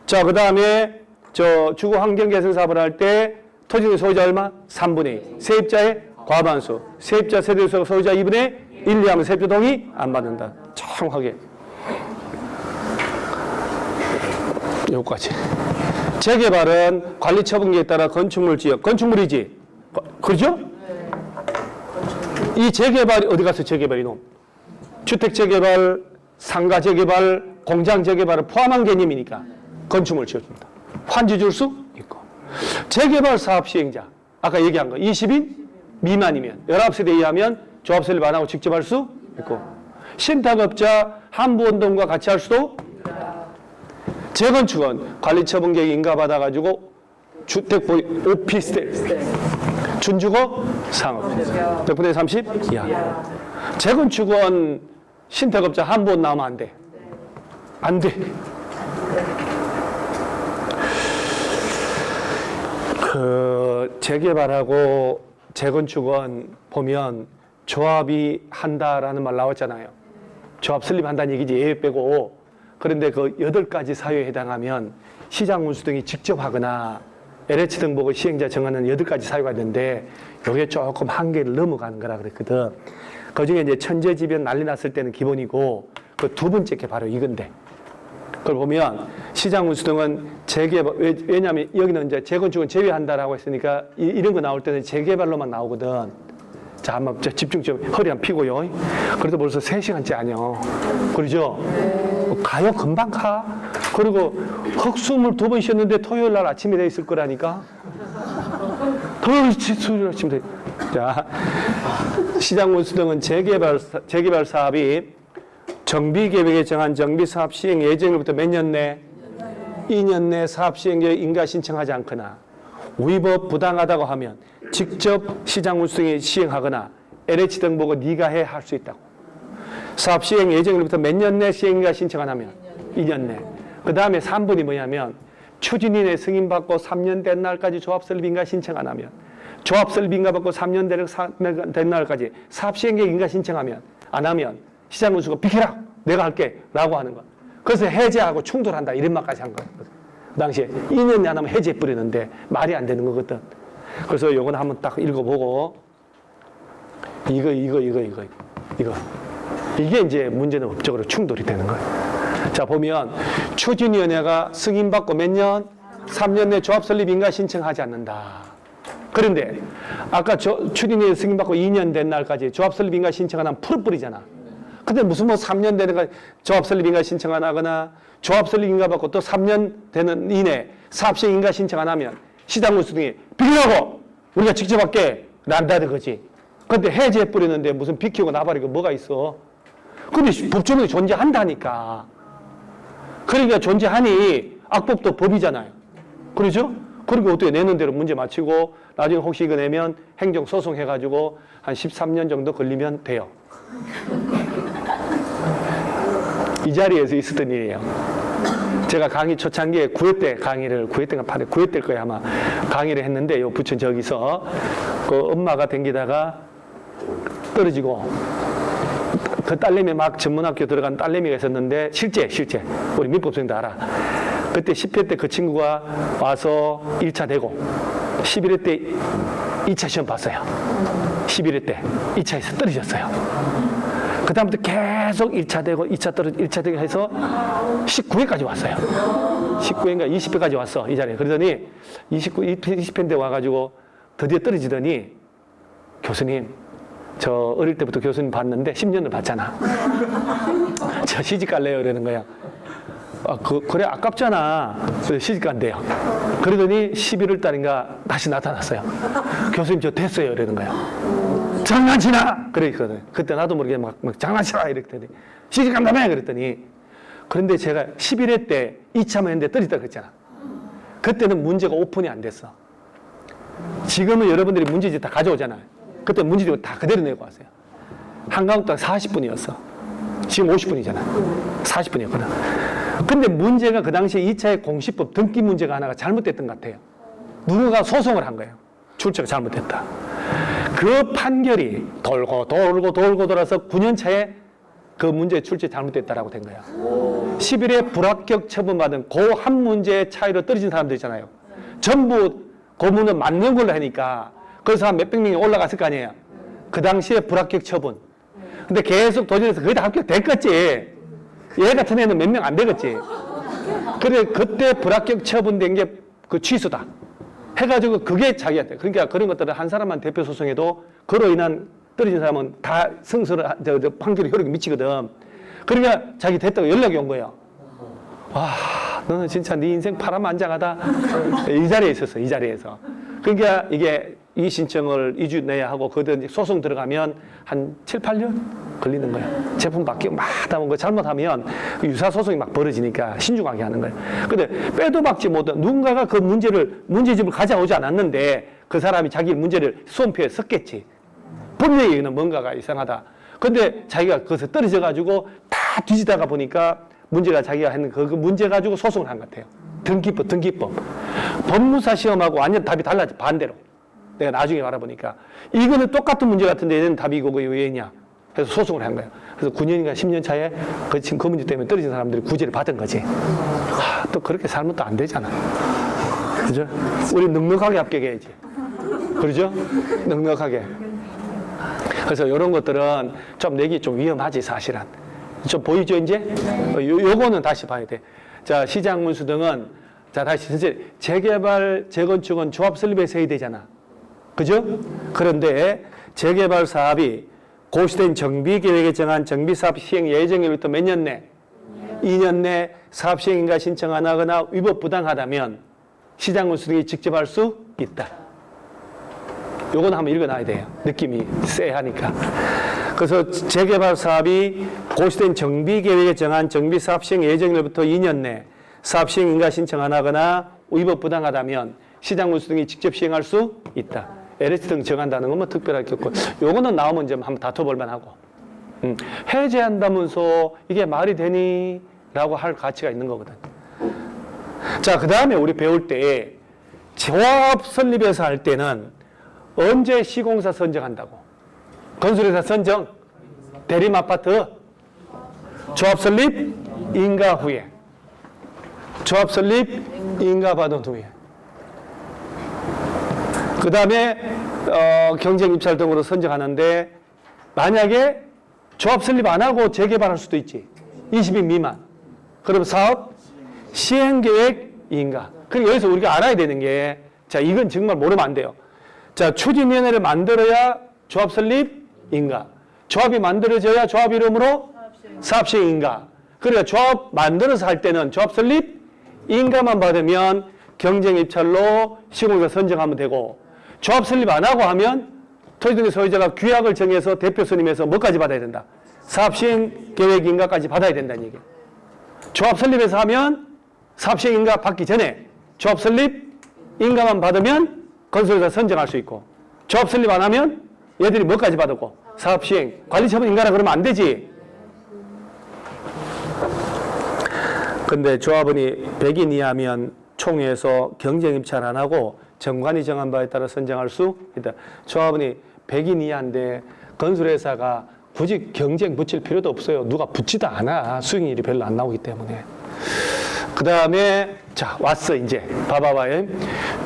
자 그다음에 저 주거환경개선 사업을 할 때 토지의 소유자 얼마? 3분의 2. 세입자의 과반수. 세입자 세대 소유자 2분의 1, 2 하면 세입자 동의 안 받는다. 정확하게. 여기까지. 재개발은 관리처분계에 따라 건축물 지역. 건축물이지? 그렇죠? 이 재개발이 어디 가서 재개발 이놈? 주택 재개발, 상가 재개발, 공장 재개발을 포함한 개념이니까 건축물 지어줍니다. 환지 줄 수 있고. 재개발 사업 시행자, 아까 얘기한 거 20인 미만이면 19세대 이하면 조합 설립 안 하고 직접 할 수 있고 신탁업자 한부운동과 같이 할 수도 재건축은 관리처분계획 인가받아가지고 주택 오피스텔 준주거 상업 100분의 30 이하 재건축은 신탁업자 한부운 나오면 안 돼. 안 돼. 그 재개발하고 재건축은 보면 조합이 한다라는 말 나왔잖아요. 조합 설립한다는 얘기지 예외 빼고. 그런데 그 8가지 사유에 해당하면 시장 운수 등이 직접 하거나 LH 등록을 시행자 정하는 8가지 사유가 있는데 이게 조금 한계를 넘어가는 거라 그랬거든. 그중에 이제 천재지변 난리 났을 때는 기본이고 그 두 번째 게 바로 이건데. 그걸 보면 시장 운수 등은 재개발, 왜냐하면 여기는 이제 재건축은 제외한다라고 했으니까 이런 거 나올 때는 재개발로만 나오거든. 자, 한번 집중 좀 허리 안 피고요. 그래도 벌써 3시간째 아니요. 그러죠? 가요? 금방 가. 그리고 헛숨을 2번 쉬었는데 토요일 날 아침에 돼 있을 거라니까. 토요일 아침에 돼. 자, 시장 운수 등은 재개발 사업이 정비계획에 정한 정비사업 시행 예정일부터 몇 년 내? 2년 내 사업 시행계획 인가 신청하지 않거나 위법 부당하다고 하면 직접 시장운수등에 시행하거나 LH 등 보고 네가 해 할 수 있다고. 사업 시행 예정일부터 몇 년 내 시행인가 신청 안 하면 2년 내. 그 다음에 3번이 뭐냐면 추진인의 승인받고 3년 된 날까지 조합설립인가 신청 안 하면, 조합설립인가 받고 3년 된 날까지 사업시행계획 인가 신청하면 안 하면 시장운수가 비켜라 내가 할게 라고 하는 거. 그래서 해제하고 충돌한다 이런 말까지 한 거예요. 그 당시에 2년이 안 하면 해제해 버리는데 말이 안 되는 거거든. 그래서 요건 한번 딱 읽어보고 이거 이게 이제 문제는 법적으로 충돌이 되는 거예요. 자, 보면 추진위원회가 승인받고 몇 년? 3년 내 조합설립인가 신청하지 않는다. 그런데 아까 추진위원회 승인받고 2년 된 날까지 조합설립인가 신청 안 하면 풀어버리잖아. 근데 무슨 뭐 3년 되는 조합설립인가 신청 안 하거나 조합설립인가 받고 또 3년 되는 이내 사업시행인가 신청 안 하면 시장운수 등이 비키라고 우리가 직접 할게 난다는 거지. 근데 해제해버리는데 무슨 비키고 나발이고 뭐가 있어. 근데 법조문이 존재한다니까. 그러니까 존재하니 악법도 법이잖아요. 그렇죠? 그리고 어떻게 내는 대로 문제 마치고 나중에 혹시 이거 내면 행정소송 해가지고 한 13년 정도 걸리면 돼요. 이 자리에서 있었던 일이에요. 제가 강의 초창기에 9회 때 강의를, 9회 때가 8회, 9회 때일 거예요 아마. 강의를 했는데 요 부천 저기서 그 엄마가 댕기다가 떨어지고 그 딸내미 막 전문학교 들어간 딸내미가 있었는데 실제 우리 민법생도 알아. 그때 10회 때 그 친구가 와서 1차 되고 11회 때 2차 시험 봤어요. 11회 때 2차에서 떨어졌어요. 그 다음부터 계속 1차 되고 1차 되고 해서 19회까지 왔어요. 19회인가 20회까지 왔어 이 자리에. 그러더니 20회인데 와가지고 드디어 떨어지더니 교수님 저 어릴 때부터 교수님 봤는데 10년을 봤잖아. 저 시집 갈래요 이러는 거야. 아, 그래 아깝잖아. 그래서 시집 간대요. 그러더니 11월 달인가 다시 나타났어요. 교수님 저 됐어요 이러는 거야. 장난치나? 그랬거든. 그때 나도 모르게 막 장난치나 이랬더니 시집 간다며 그랬더니 그런데 제가 11회 때 2차만 했는데 떨어졌다 그랬잖아. 그때는 문제가 오픈이 안 됐어. 지금은 여러분들이 문제집 다 가져오잖아요. 그때 문제집을 다 그대로 내고 왔어요. 한강동 40분이었어. 지금 50분이잖아. 40분이었거든. 근데 문제가 그 당시에 2차의 공시법 등기 문제가 하나가 잘못됐던 것 같아요. 누군가 소송을 한 거예요. 출제가 잘못됐다. 그 판결이 돌고 돌아서 9년 차에 그 문제 출제 잘못됐다라고 된 거야. 11회 불합격 처분받은 그 한 문제의 차이로 떨어진 사람들 있잖아요. 전부 고문은 맞는 걸로 하니까 그래서 한 몇백 명이 올라갔을 거 아니에요. 그 당시에 불합격 처분. 근데 계속 도전해서 거의 다 합격됐겠지. 얘 같은 애는 몇 명 안 되겠지. 그래 그때 불합격 처분된 게 그 취소다. 해가지고 그게 자기한테. 그러니까 그런 것들은 한 사람만 대표 소송해도 그로 인한 떨어진 사람은 다 승소를 판결이 효력이 미치거든. 그러니까 자기 됐다고 연락이 온 거예요. 와, 너는 진짜 네 인생 파란만장하다. 이 자리에 있었어, 이 자리에서. 그러니까 이게 이 신청을 2주 내에 하고 그때 소송 들어가면 한 7, 8년 걸리는 거예요. 제품 바뀌고 막 하다 보면 잘못하면 유사 소송이 막 벌어지니까 신중하게 하는 거예요. 근데 빼도 박지 못한 누군가가 그 문제집을 가져오지 않았는데 그 사람이 자기 문제를 수험표에 썼겠지. 분명히 뭔가가 이상하다. 근데 자기가 거기서 떨어져가지고 다 뒤지다가 보니까 문제가 자기가 했는 그 문제 가지고 소송을 한 것 같아요. 등기법. 법무사 시험하고 완전 답이 달라져, 반대로. 내가 나중에 알아보니까. 이거는 똑같은 문제 같은데 얘는 답이 이거고 왜냐. 그래서 소송을 한 거예요. 그래서 9년인가 10년 차에 그 문제 때문에 떨어진 사람들이 구제를 받은 거지. 또 그렇게 살면 또 안 되잖아. 그죠? 우리 넉넉하게 합격해야지. 그러죠? 넉넉하게. 그래서 이런 것들은 좀 내기 좀 위험하지, 사실은. 좀 보이죠, 이제? 요거는 다시 봐야 돼. 자, 시장문수 등은, 자, 다시, 선생님, 재개발, 재건축은 조합 설립에서 해야 되잖아. 그죠? 그런데 재개발 사업이 고시된 정비계획에 정한 정비사업 시행 예정일부터 몇 년 내? 2년 내 사업 시행인가 신청 안 하거나 위법 부당하다면 시장문수 등이 직접 할 수 있다. 요건 한번 읽어놔야 돼요. 느낌이 쎄하니까. 그래서 재개발 사업이 고시된 정비계획에 정한 정비사업 시행 예정일부터 2년 내 사업 시행 인가 신청 안 하거나 위법 부당하다면 시장군수 등이 직접 시행할 수 있다. LH 등 정한다는 건 뭐 특별할 게 없고, 요거는 나오면 좀 한번 다퉈볼 만하고. 해제한다면서 이게 말이 되니? 라고 할 가치가 있는 거거든. 자, 그 다음에 우리 배울 때 조합 설립해서 할 때는 언제 시공사 선정한다고? 건설회사 선정, 대림 아파트, 조합 설립, 인가 후에. 조합 설립, 인가 받은 후에. 그 다음에 경쟁 입찰 등으로 선정하는데 만약에 조합 설립 안 하고 재개발할 수도 있지. 20인 미만. 그럼 사업 시행계획 인가. 그리고 여기서 우리가 알아야 되는 게, 자, 이건 정말 모르면 안 돼요. 자, 추진위원회를 만들어야 조합 설립 인가. 조합이 만들어져야 조합 이름으로 사업 시행 인가. 그러니까 조합 만들어서 할 때는 조합 설립 인가만 받으면 경쟁 입찰로 시공사 선정하면 되고, 조합 설립 안 하고 하면 토지등기 소유자가 규약을 정해서 대표 선임해서 뭐까지 받아야 된다? 사업 시행 계획 인가까지 받아야 된다는 얘기예요. 조합 설립해서 하면 사업 시행 인가 받기 전에 조합 설립 인가만 받으면 건설회사 선정할 수 있고, 조합 설립 안 하면 얘들이 뭐까지 받았고, 사업 시행 관리처분 인가라 그러면 안 되지. 근데 조합원이 100인 이하면 총회에서 경쟁 입찰 안 하고 정관이 정한 바에 따라 선정할 수 있다. 조합원이 100인 이하인데 건설회사가 굳이 경쟁 붙일 필요도 없어요. 누가 붙지도 않아. 수익률이 별로 안 나오기 때문에. 그 다음에 자, 왔어 이제. 봐봐봐요.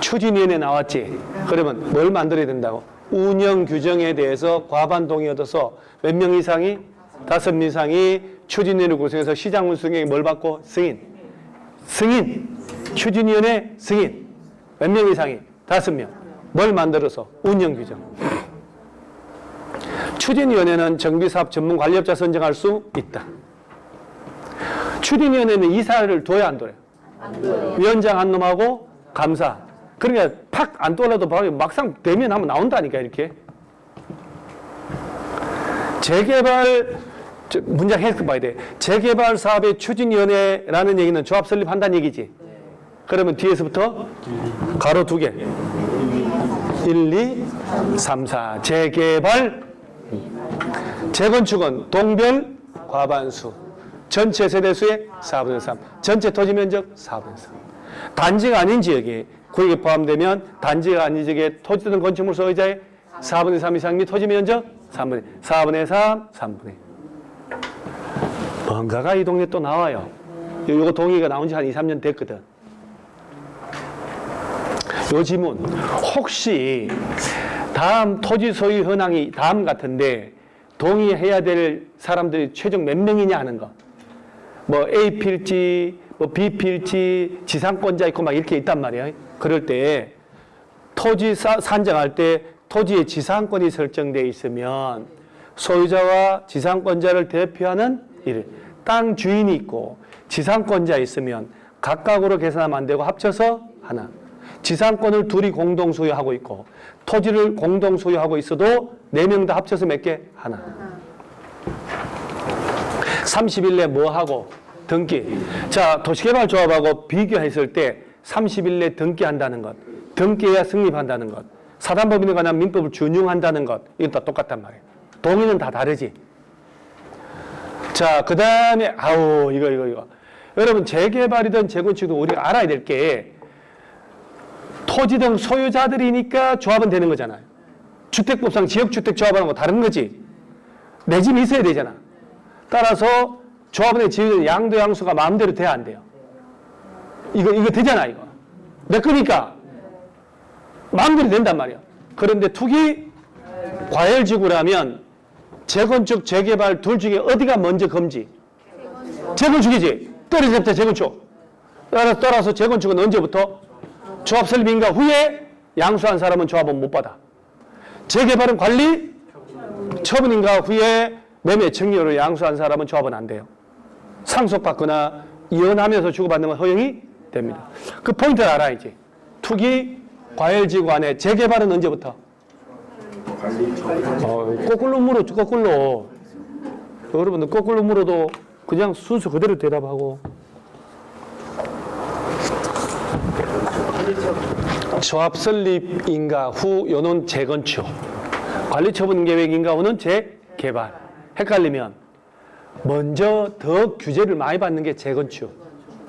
추진위원회 나왔지. 그러면 뭘 만들어야 된다고? 운영 규정에 대해서 과반 동의 얻어서 몇 명 이상이? 5명 이상이 추진위원회 구성해서 시장군 승인이 뭘 받고? 승인. 추진위원회 승인. 몇 명 이상이? 5명. 뭘 만들어서? 운영 규정. 추진위원회는 정비사업 전문 관리업자 선정할 수 있다. 추진위원회는 이사를 둬야 안 둬요? 안 둬요. 위원장 한 놈하고 감사. 그러니까 팍 안 둬라도 막상 되면 하면 나온다니까 이렇게. 재개발 문장 해석 봐야 돼. 재개발 사업의 추진위원회라는 얘기는 조합 설립한다는 얘기지. 그러면 뒤에서부터 가로 2개. 1, 2, 3, 4. 재개발. 재건축은 동별 과반수. 전체 세대수의 4분의 3. 전체 토지 면적 4분의 3. 단지가 아닌 지역이 구역에 포함되면 단지가 아닌 지역의 토지 또는 건축물 소유자의 4분의 3 이상 및 토지 면적 4분의 3, 3분의. 뭔가가 이 동네 또 나와요. 요거 동의가 나온 지 한 2, 3년 됐거든. 요 지문. 혹시 다음 토지 소유 현황이 다음 같은데 동의해야 될 사람들이 최종 몇 명이냐 하는 거. 뭐 A 필지, 뭐 B 필지, 지상권자 있고 막 이렇게 있단 말이에요. 그럴 때 토지 산정할 때 토지의 지상권이 설정되어 있으면 소유자와 지상권자를 대표하는 땅 주인이 있고 지상권자 있으면 각각으로 계산하면 안 되고 합쳐서 하나. 지상권을 둘이 공동 소유하고 있고 토지를 공동 소유하고 있어도 4명 다 합쳐서 몇 개? 하나. 30일 내 뭐하고? 등기. 자, 도시개발조합하고 비교했을 때 30일 내 등기한다는 것, 등기해야 승립한다는 것, 사단법인에 관한 민법을 준용한다는 것, 이건 다 똑같단 말이에요. 동의는 다 다르지. 자, 그 다음에 이거. 여러분 재개발이든 재건축도 우리가 알아야 될 게 토지 등 소유자들이니까 조합은 되는 거잖아요. 주택법상 지역주택조합하는 거 다른 거지. 내 집이 있어야 되잖아. 따라서 조합원의 지위는 양도 양수가 마음대로 돼야 안 돼요. 이거 되잖아, 이거. 내 거니까 마음대로 된단 말이야. 그런데 투기 과열지구라면 재건축, 재개발 둘 중에 어디가 먼저 금지? 재건축이지. 떨어졌다, 재건축. 따라서 재건축은 언제부터? 조합 설립인가 후에 양수한 사람은 조합은 못 받아. 재개발은 관리 처분인가 후에 매매 청료를 양수한 사람은 조합은 안 돼요. 상속받거나 이혼하면서 주고받는 건 허용이 됩니다. 그 포인트를 알아야지. 투기 과열지구 안에 재개발은 언제부터? 거꾸로 물어, 거꾸로. 여러분들 거꾸로 물어도 그냥 순서 그대로 대답하고. 조합 설립 인가 후 요는 재건축, 관리처분 계획 인가 후는 재개발. 헷갈리면 먼저 더 규제를 많이 받는 게 재건축,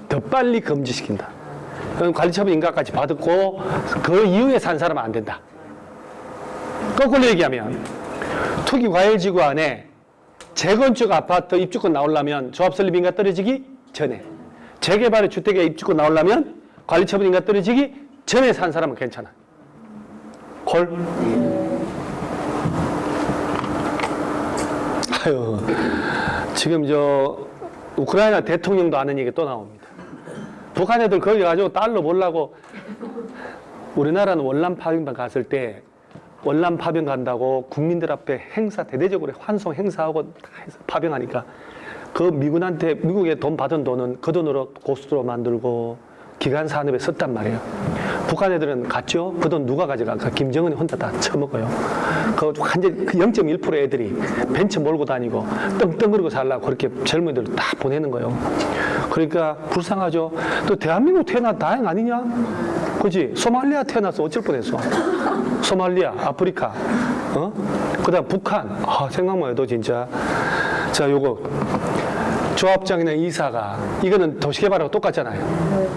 더 빨리 금지시킨다. 그럼 관리처분 인가까지 받았고 그 이후에 산 사람은 안 된다. 거꾸로 얘기하면 투기과열지구 안에 재건축 아파트 입주권 나오려면 조합 설립 인가 떨어지기 전에, 재개발의 주택에 입주권 나오려면 관리처분 인가 떨어지기 전에 산 사람은 괜찮아. 콜? 아유, 지금 우크라이나 대통령도 아는 얘기 또 나옵니다. 북한 애들 거기 가지고 달러 보려고, 우리나라는 월남 파병 갔을 때 월남 파병 간다고 국민들 앞에 행사 대대적으로 환송 행사하고 다 해서 파병하니까 그 미군한테, 미국에 돈 받은 돈은 그 돈으로 고속도로 만들고 기간 산업에 썼단 말이에요. 북한 애들은 갔죠? 그 돈 누가 가져갈까? 김정은이 혼자 다 처먹어요. 그 완전 0.1% 애들이 벤츠 몰고 다니고 떵떵거리고 살라고 그렇게 젊은이들 다 보내는 거예요. 그러니까 불쌍하죠. 또 대한민국 태어나 다행 아니냐? 그지? 소말리아 태어나서 어쩔 뻔했어. 소말리아, 아프리카, 그 다음 북한. 생각만 해도 진짜. 자, 요거. 조합장이나 이사가, 이거는 도시개발하고 똑같잖아요.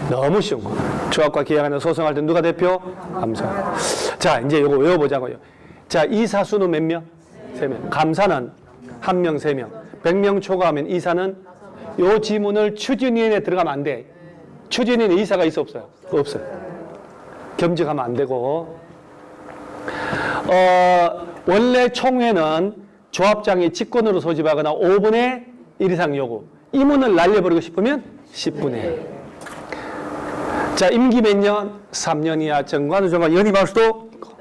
너무 쉬운 거. 조합과 계약하는 소송할 때 누가 대표? 감사. 자, 이제 요거 외워보자고요. 자, 이사 수는 몇 명? 3명. 감사는 1명, 3명. 100명 초과하면 이사는 요 지문을 추진위원회에 들어가면 안 돼. 추진위원회 이사가 있어 없어요? 없어요. 겸직하면 안 되고. 원래 총회는 조합장이 직권으로 소집하거나 5분의 1 이상 요구. 임원을 날려버리고 싶으면 10분의 1. 자, 임기 몇 년? 3년이야. 정관, 후정관 연임할 수도 있고.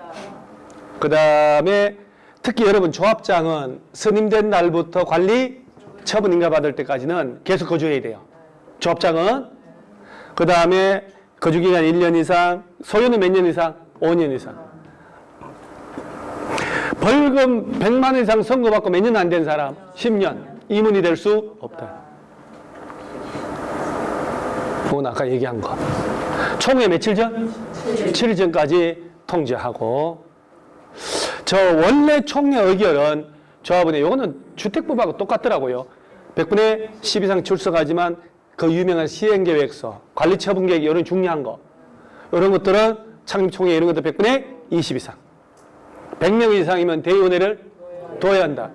그 다음에 특히 여러분 조합장은 선임된 날부터 관리 처분 인가 받을 때까지는 계속 거주해야 돼요. 조합장은. 그 다음에 거주기간 1년 이상, 소유는 몇 년 이상? 5년 이상. 벌금 100만 원 이상 선고받고 몇 년 안 된 사람? 10년. 임원이 될 수 없다. 그건 아까 얘기한 거. 총회 며칠 전? 7일 전까지 통지하고. 저 원래 총회 의결은 조합원의 요거는 주택법하고 똑같더라고요. 100분의 10 이상 출석하지만 그 유명한 시행계획서, 관리처분계획 이런 중요한 거. 이런 것들은 창립총회 이런 것도 100분의 20 이상. 100명 이상이면 대의원회를 둬야 한다.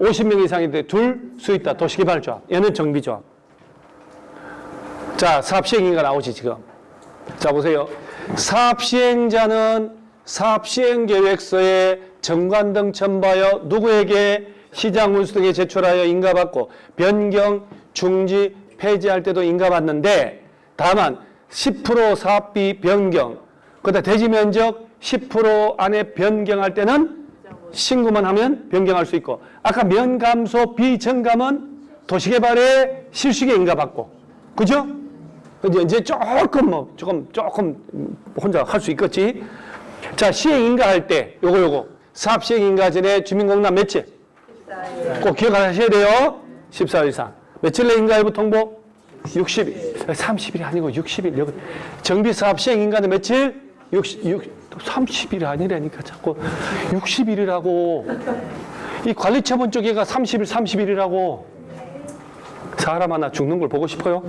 50명 이상인데 둘 수 있다. 도시개발조합. 얘는 정비조합. 자, 사업시행인가 나오지 지금. 자, 보세요. 사업시행자는 사업시행계획서에 정관 등 첨부하여 누구에게 시장 운수 등에 제출하여 인가받고 변경, 중지, 폐지할 때도 인가받는데 다만 10% 사업비 변경, 그다음 대지면적 10% 안에 변경할 때는 신고만 하면 변경할 수 있고, 아까 면감소 비정감은 도시개발에 실시에 인가받고, 그죠? 이제 조금 혼자 할 수 있겠지? 자, 시행 인가할 때, 요거. 사업 시행 인가 전에 주민공람 며칠? 14일. 꼭 기억하셔야 돼요. 14일 이상. 며칠 내 인가 일부 통보? 60일. 30일이 아니고 60일. 여기 정비사업 시행 인가는 며칠? 30일이 아니라니까 자꾸 60일이라고. 이 관리처분 쪽에가 30일이라고. 사람 하나 죽는 걸 보고 싶어요?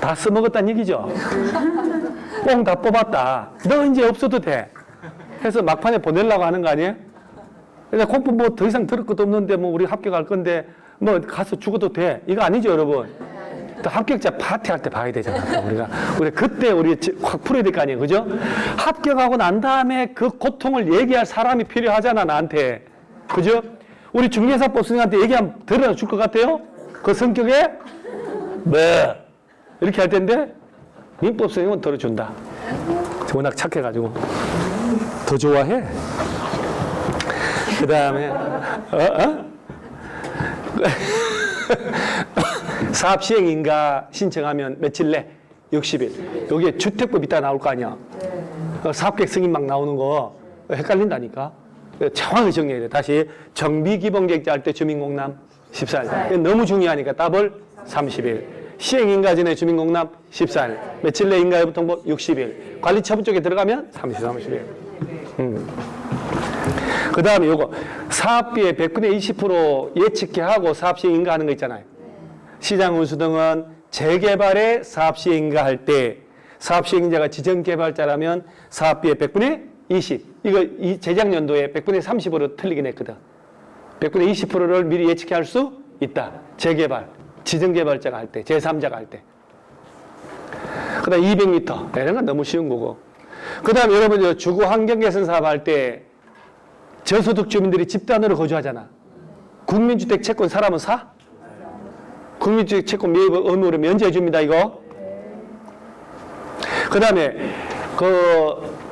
다 써먹었다는 얘기죠? 뽕 다 뽑았다. 너 이제 없어도 돼. 해서 막판에 보내려고 하는 거 아니에요? 근데 공부 뭐 더 이상 들을 것도 없는데 뭐 우리 합격할 건데 뭐 가서 죽어도 돼. 이거 아니죠, 여러분? 또 합격자 파티할 때 봐야 되잖아. 우리가 그때 우리 확 풀어야 될 거 아니에요, 그죠? 합격하고 난 다음에 그 고통을 얘기할 사람이 필요하잖아, 나한테. 그죠? 우리 중개사법 선생님한테 얘기하면 들어줄 것 같아요? 그 성격에? 네. 이렇게 할 텐데 민법 선생님은 들어준다. 워낙 착해가지고 더 좋아해. 그 다음에 사업시행인가 신청하면 며칠 내? 60일. 여기에 주택법 이따 나올 거 아니야. 사업계획 승인 막 나오는 거 헷갈린다니까. 정확히 정리해야 돼. 다시 정비기본계획자 할 때 주민공람 14일. 너무 중요하니까 답을 30일. 시행인가전의 주민공람 14일. 며칠 내 인가여부통보 60일. 관리처분 쪽에 들어가면 30일. 그 다음에 요거 사업비의 100분의 20% 예측해 하고 사업 시행 인가하는 거 있잖아요. 시장 운수 등은 재개발에 사업 시행 인가할 때 사업 시행자가 지정개발자라면 사업비의 100분의 20. 이거 이 재작년도에 100분의 30으로 틀리긴 했거든. 100분의 20%를 미리 예측해 할 수 있다. 재개발, 지정개발자가 할 때, 제3자가 할 때. 그 다음 200m. 이런 건 너무 쉬운 거고. 그 다음 여러분 주거 환경 개선 사업 할 때 저소득 주민들이 집단으로 거주하잖아. 국민주택 채권 사람은 사? 국민주택 채권 매입 의무를 면제해 줍니다, 이거. 그 다음에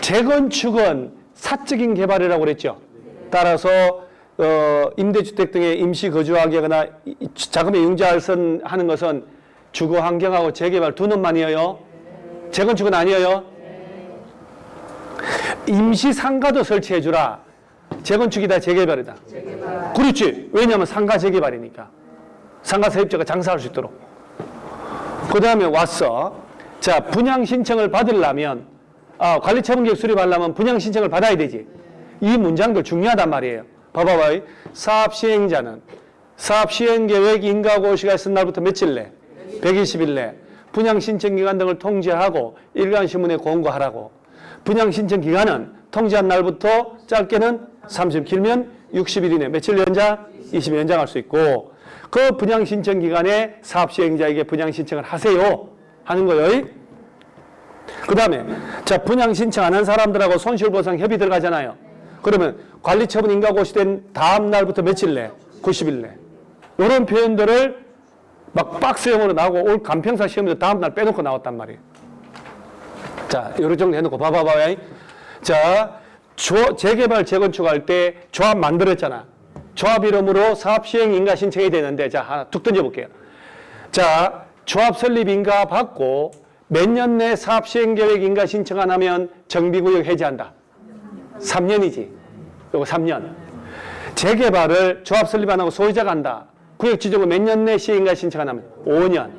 재건축은 사적인 개발이라고 그랬죠. 따라서 임대주택 등에 임시 거주하게 하거나 자금의 융자하는 것은 주거 환경하고 재개발 두 놈만이에요. 재건축은 아니에요. 임시 상가도 설치해 주라. 재건축이다, 재개발이다. 재개발. 그렇지. 왜냐하면 상가 재개발이니까. 상가 세입자가 장사할 수 있도록. 그 다음에 왔어. 자, 분양 신청을 받으려면 관리처분계획 수립하려면 분양 신청을 받아야 되지. 이 문장도 중요하단 말이에요. 봐봐봐. 사업 시행자는 사업 시행계획 인가고시가 있은 날부터 며칠 내? 120일 내 분양 신청 기간 등을 통지하고 일간신문에 공고하라고. 분양 신청 기간은 통지한 날부터 짧게는 30, 길면 60일 이내. 며칠 연장? 20일 연장할 수 있고, 그 분양 신청 기간에 사업 시행자에게 분양 신청을 하세요 하는 거예요. 그 다음에 자, 분양 신청 안 한 사람들하고 손실보상 협의 들어가잖아요. 그러면 관리처분 인가고시된 다음 날부터 며칠 내? 90일 내. 이런 표현들을 막 박스형으로 나오고 올 간평사 시험에도 다음 날 빼놓고 나왔단 말이에요. 자, 요런 정도 해놓고 봐봐봐요. 자, 재개발, 재건축할 때 조합 만들었잖아. 조합 이름으로 사업 시행 인가 신청해야 되는데, 자, 하나 툭 던져볼게요. 자, 조합 설립 인가 받고 몇 년 내 사업 시행 계획 인가 신청 안 하면 정비구역 해제한다. 3년이지. 요거 3년. 재개발을 조합 설립 안 하고 소유자가 한다. 구역 지정을 몇 년 내 시행 인가 신청 안 하면 5년.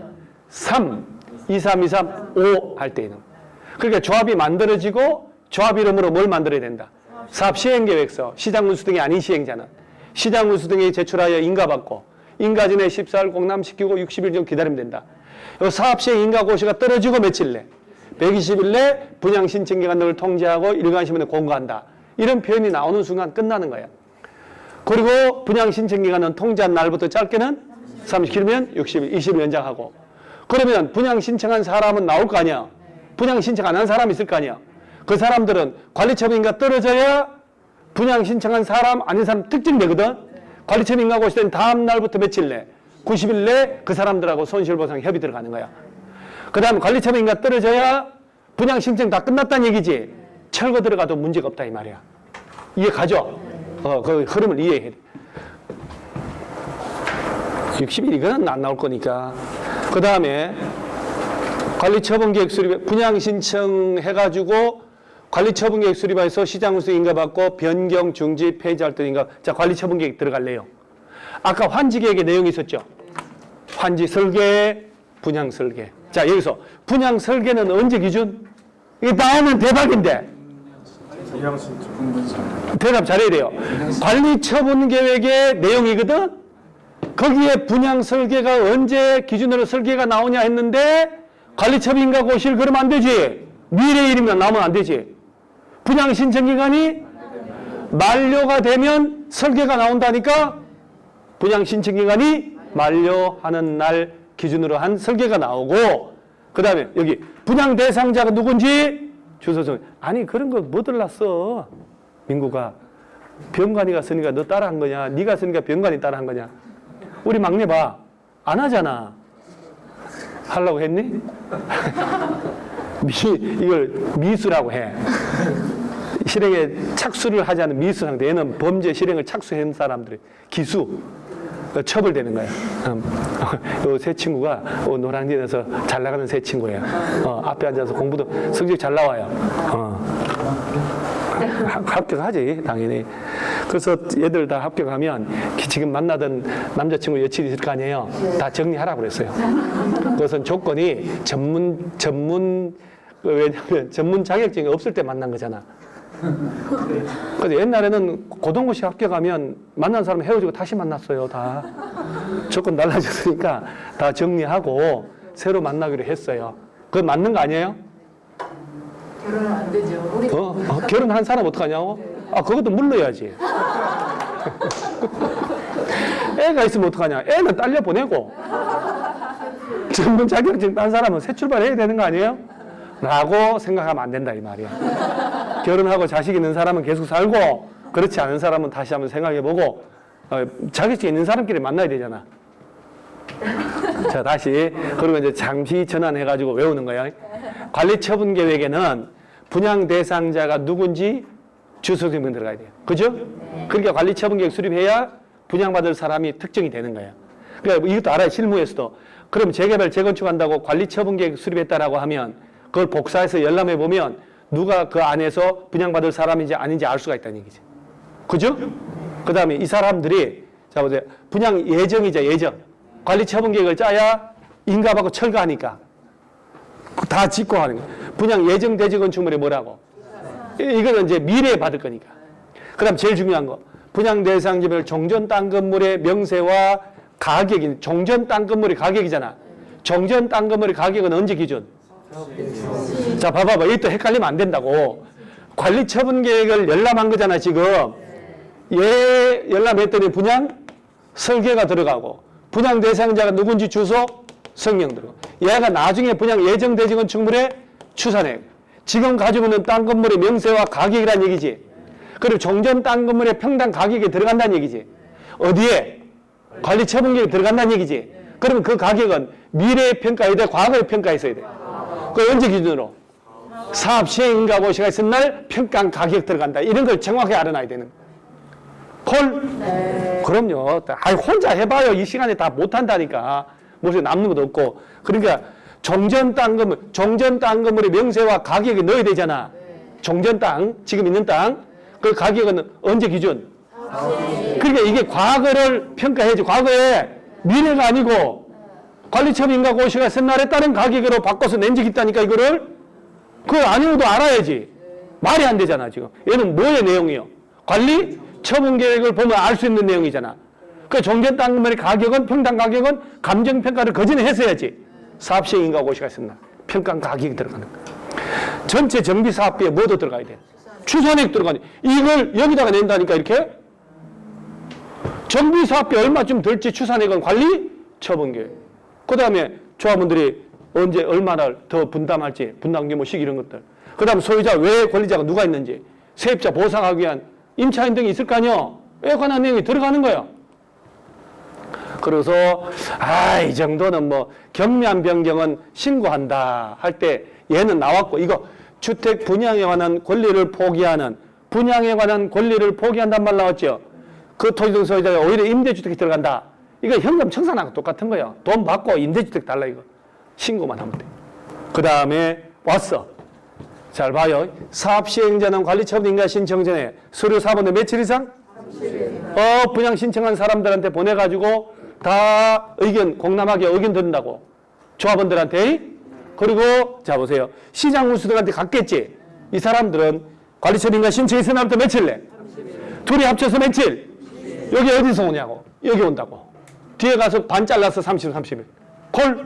3, 2, 3, 2, 3, 5 할 때는. 그러니까 조합이 만들어지고 조합 이름으로 뭘 만들어야 된다. 사업 시행계획서, 시장운수 등이 아닌 시행자는 시장운수 등에 제출하여 인가받고 인가전에 14일 공람시키고 60일 정 기다리면 된다. 사업 시행 인가고시가 떨어지고 며칠 내? 120일 내 분양 신청 기간 등을 통지하고 일간신문에 공고한다. 이런 표현이 나오는 순간 끝나는 거야. 그리고 분양 신청 기간은 통지한 날부터 짧게는 30, 길면 60일, 20일 연장하고. 그러면 분양 신청한 사람은 나올 거 아니야. 분양 신청 안 한 사람이 있을 거 아니야. 그 사람들은 관리처분인가 떨어져야 분양 신청한 사람 아닌 사람 특징되거든. 관리처분인가 고시된 다음 날부터 며칠 내? 90일 내 그 사람들하고 손실보상 협의 들어가는 거야. 그 다음 관리처분인가 떨어져야 분양 신청 다 끝났다는 얘기지. 철거 들어가도 문제가 없다 이 말이야. 이해 가죠? 그 흐름을 이해해야 돼. 60일 이거는 안 나올 거니까. 그 다음에 관리처분계획 수립, 분양 신청해가지고 관리처분계획 수립해서 시장운수 인가받고 변경, 중지, 폐지할 때 인가. 자, 관리처분계획 들어갈래요. 아까 환지계획의 내용이 있었죠. 환지 설계, 분양 설계. 자, 여기서 분양 설계는 언제 기준? 이게 나오면 대박인데. 대답 잘해야 돼요. 관리처분계획의 내용이거든. 거기에 분양 설계가 언제 기준으로 설계가 나오냐 했는데 관리처분인가 고시를 그러면 안 되지. 미래일이면 나오면 안 되지. 분양 신청 기간이 만료가 되면 설계가 나온다니까 분양 신청 기간이 만료하는 날 기준으로 한 설계가 나오고, 그 다음에 여기 분양 대상자가 누군지 주소서. 아니 그런 거 뭐 들랐어. 민구가 병관이가 쓰니까 너 따라한 거냐, 네가 쓰니까 병관이 따라한 거냐. 우리 막내 봐. 안 하잖아. 하려고 했니? 이걸 미수라고 해. 실행에 착수를 하지 않은 미수 상태. 얘는 범죄 실행을 착수한 사람들이 기수. 처벌되는 거야. 요 새 친구가 노량진에서 잘 나가는 새 친구예요. 앞에 앉아서 공부도 성적 잘 나와요. 합격하지 당연히. 그래서 얘들 다 합격하면 지금 만나던 남자친구 여친이 있을 거 아니에요. 다 정리하라고 그랬어요. 그것은 조건이 왜냐면 전문 자격증이 없을 때 만난 거잖아. 그래서 옛날에는 고등고시 합격하면 만난 사람 헤어지고 다시 만났어요. 다 조건 달라졌으니까 다 정리하고 새로 만나기로 했어요. 그건 맞는 거 아니에요? 결혼은 안 되죠. 결혼한 사람 어떡하냐고? 그것도 물러야지. 애가 있으면 어떡하냐? 애는 딸려 보내고 전문 자격증 딴 사람은 새 출발해야 되는 거 아니에요? 라고 생각하면 안 된다 이 말이야. 결혼하고 자식 있는 사람은 계속 살고 그렇지 않은 사람은 다시 한번 생각해보고 자격증 있는 사람끼리 만나야 되잖아. 자, 다시 그리고 이제 잠시 전환해가지고 외우는 거야. 관리처분 계획에는 분양 대상자가 누군지 주소 설명 들어가야 돼요. 그죠? 그러니까 관리처분 계획 수립해야 분양받을 사람이 특정이 되는 거예요. 그러니까 이것도 알아요. 실무에서도. 그럼 재개발, 재건축한다고 관리처분 계획 수립했다라고 하면 그걸 복사해서 열람해 보면 누가 그 안에서 분양받을 사람인지 아닌지 알 수가 있다는 얘기죠. 그죠? 그 다음에 이 사람들이 자 보세요. 분양 예정이자 예정. 관리처분 계획을 짜야 인가받고 철거하니까 다 짓고 하는 거예요. 분양 예정 대지 건축물이 뭐라고? 이거는 이제 미래에 받을 거니까. 그 다음 제일 중요한 거. 분양 대상지별 종전 땅 건물의 명세와 가격이, 종전 땅 건물의 가격이잖아. 종전 땅 건물의 가격은 언제 기준? 자, 봐봐봐. 이것도 헷갈리면 안 된다고. 관리처분 계획을 열람한 거잖아, 지금. 얘 열람했더니 분양 설계가 들어가고, 분양 대상자가 누군지 주소, 성명 들어가고. 얘가 나중에 분양 예정 대지 건축물의 추산액. 지금 가지고 있는 땅 건물의 명세와 가격이란 얘기지. 그리고 종전 땅 건물의 평당 가격이 들어간다는 얘기지. 어디에? 관리처분 계획에 들어간다는 얘기지. 그러면 그 가격은 미래의 평가에 돼, 과거의 평가에 있어야 돼. 그 언제 기준으로? 사업 시행인가 고시가 있은 날 평가 가격 들어간다. 이런 걸 정확히 알아놔야 되는. 콜? 네. 그럼요. 혼자 해봐요. 이 시간에 다 못한다니까. 무슨 남는 것도 없고. 그러니까 종전 땅 건물의 명세와 가격이 넣어야 되잖아. 종전 땅, 지금 있는 땅. 그 가격은 언제 기준? 그러니까 이게 과거를 평가해야지. 과거에 미래가 아니고 관리처분인가 고시가 있은 날에 따른 가격으로 바꿔서 낸 적이 있다니까 이거를. 그걸 아니어도 알아야지. 말이 안 되잖아 지금. 얘는 뭐의 내용이요? 관리 처분 계획을 보면 알 수 있는 내용이잖아. 그 종전 땅 건물의 가격은 평당 가격은 감정 평가를 그 전에 했어야지. 사업 시행인가 고시가 있은 날 평가 가격이 들어가는 거야. 전체 정비 사업비에 뭐도 들어가야 돼? 추산액 들어가니. 이걸 여기다가 낸다니까 이렇게. 정비 사업비 얼마쯤 들지 추산액은 관리 처분 계획. 그 다음에 조합원들이 언제 얼마나 더 분담할지, 분담 규모식 이런 것들. 그 다음 소유자 외 권리자가 누가 있는지, 세입자 보상하기 위한 임차인 등이 있을 거 아니요. 에 관한 내용이 들어가는 거야. 그래서 이 정도는 뭐 경미한 변경은 신고한다 할 때 얘는 나왔고, 이거 주택 분양에 관한 권리를 포기하는, 분양에 관한 권리를 포기한단 말 나왔죠. 그 토지등 소유자가 오히려 임대주택이 들어간다. 이거 현금 청산하고 똑같은 거예요. 돈 받고 임대주택 달라 이거. 신고만 하면 돼. 그 다음에 왔어. 잘 봐요. 사업시행자는 관리처분인가 신청 전에 서류 사본에 며칠 이상? 분양 신청한 사람들한테 보내가지고 다 의견, 공람하게 의견 듣는다고. 조합원들한테. 그리고 자 보세요. 시장 우수들한테 갔겠지. 이 사람들은 관리처분인가 신청했을 날부터 며칠 내? 둘이 합쳐서 며칠? 여기 어디서 오냐고. 여기 온다고. 뒤에 가서 반 잘라서 30일. 콜?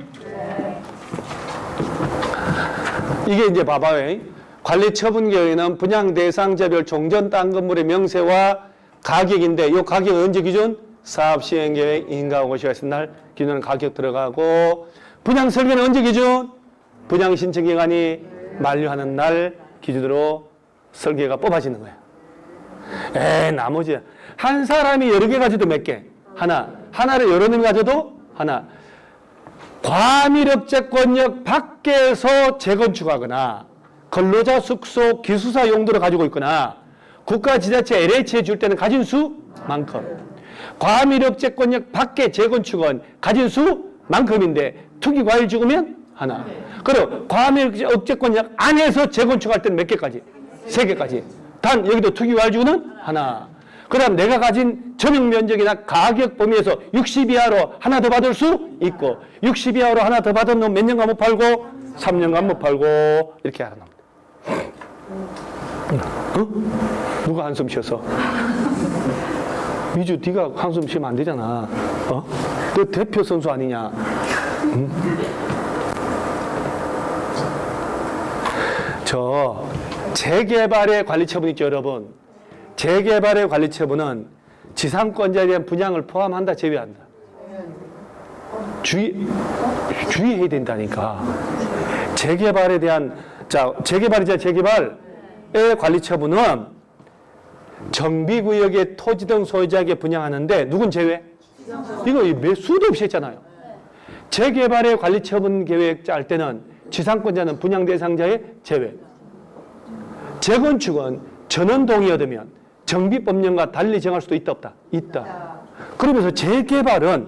이게 이제 봐봐요. 관리처분 계획에는 분양 대상자별 종전 땅 건물의 명세와 가격인데 이 가격은 언제 기준? 사업 시행 계획 인가 고시가 있은 날 기준은 가격 들어가고, 분양 설계는 언제 기준? 분양 신청 기간이 만료하는 날 기준으로 설계가 뽑아지는 거야. 나머지 한 사람이 여러 개 가져도 몇 개? 하나. 하나를 여러 명 가져도 하나. 과밀업체권역 밖에서 재건축하거나 근로자 숙소 기숙사 용도로 가지고 있거나 국가 지자체 LH에 줄 때는 가진 수만큼, 과밀업체권역 밖에 재건축은 가진 수만큼인데 투기과일 죽으면 하나. 그리고 과밀업체권역 안에서 재건축할 때는 몇 개까지? 3개까지. 단 여기도 투기과일 죽으면 하나. 그 다음 내가 가진 전용 면적이나 가격 범위에서 60 이하로 하나 더 받을 수 있고 60 이하로 하나 더 받은 놈 몇 년간 못 팔고 3년간 못 팔고 이렇게 하는 겁니다. 어? 누가 한숨 쉬었어? 미주 네가 한숨 쉬면 안 되잖아. 어? 너 대표 선수 아니냐? 응? 저 재개발의 관리처분 있죠, 여러분. 재개발의 관리처분은 지상권자에 대한 분양을 포함한다, 제외한다. 주의해야 된다니까. 재개발에 대한 재개발이자 재개발의 관리처분은 정비구역의 토지 등 소유자에게 분양하는데 누군 제외? 이거 몇 수도 없이 했잖아요. 재개발의 관리처분 계획 짤 때는 지상권자는 분양 대상자의 제외. 재건축은 전원 동의 얻으면 정비법령과 달리 정할 수도 있다, 없다? 있다. 그러면서 재개발은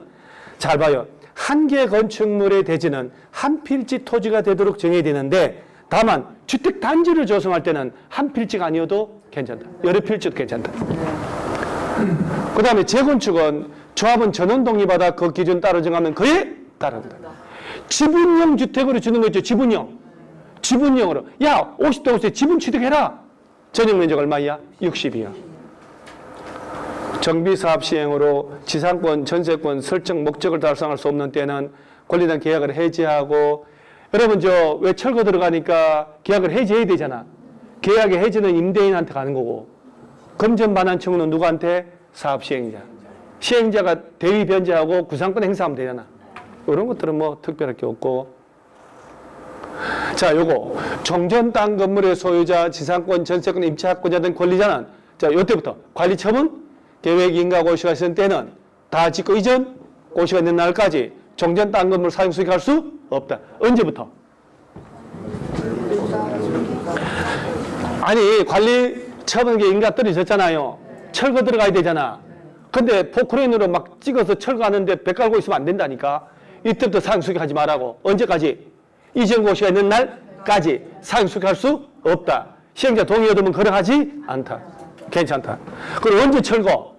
잘 봐요. 한 개 건축물의 대지는 한 필지 토지가 되도록 정해야 되는데 다만 주택 단지를 조성할 때는 한 필지가 아니어도 괜찮다. 여러 필지도 괜찮다. 그 다음에 재건축은 조합은 전원 동의받아 그 기준 따라 정하면 그에 따른다. 지분형 주택으로 주는 거 있죠. 지분형으로. 야, 50대 50대 지분 취득해라. 전용 면적 얼마야? 60이야. 정비사업 시행으로 지상권, 전세권 설정 목적을 달성할 수 없는 때는 권리당 계약을 해지하고 여러분 저 왜 철거 들어가니까 계약을 해지해야 되잖아. 계약의 해지는 임대인한테 가는 거고 금전 반환 청구는 누구한테? 사업 시행자. 시행자가 대위 변제하고 구상권 행사하면 되잖아. 이런 것들은 뭐 특별할 게 없고. 자, 요거 종전 땅 건물의 소유자, 지상권, 전세권, 임차권자 등 권리자는 자, 요때부터 관리처분, 계획 인가 고시가 있을 때는 다 짓고 이전 고시가 있는 날까지 종전 땅 건물 사용 수익할 수 없다. 언제부터? 아니, 관리처분 인가 떨어졌잖아요. 철거 들어가야 되잖아. 근데 포크레인으로 막 찍어서 철거하는데 배 깔고 있으면 안 된다니까. 이때부터 사용 수익하지 말라고. 언제까지? 이전 고시가 있는 날까지 사용 수익할 수 없다. 시행자 동의 얻으면 거래하지 않다. 괜찮다. 그리고 언제 철거?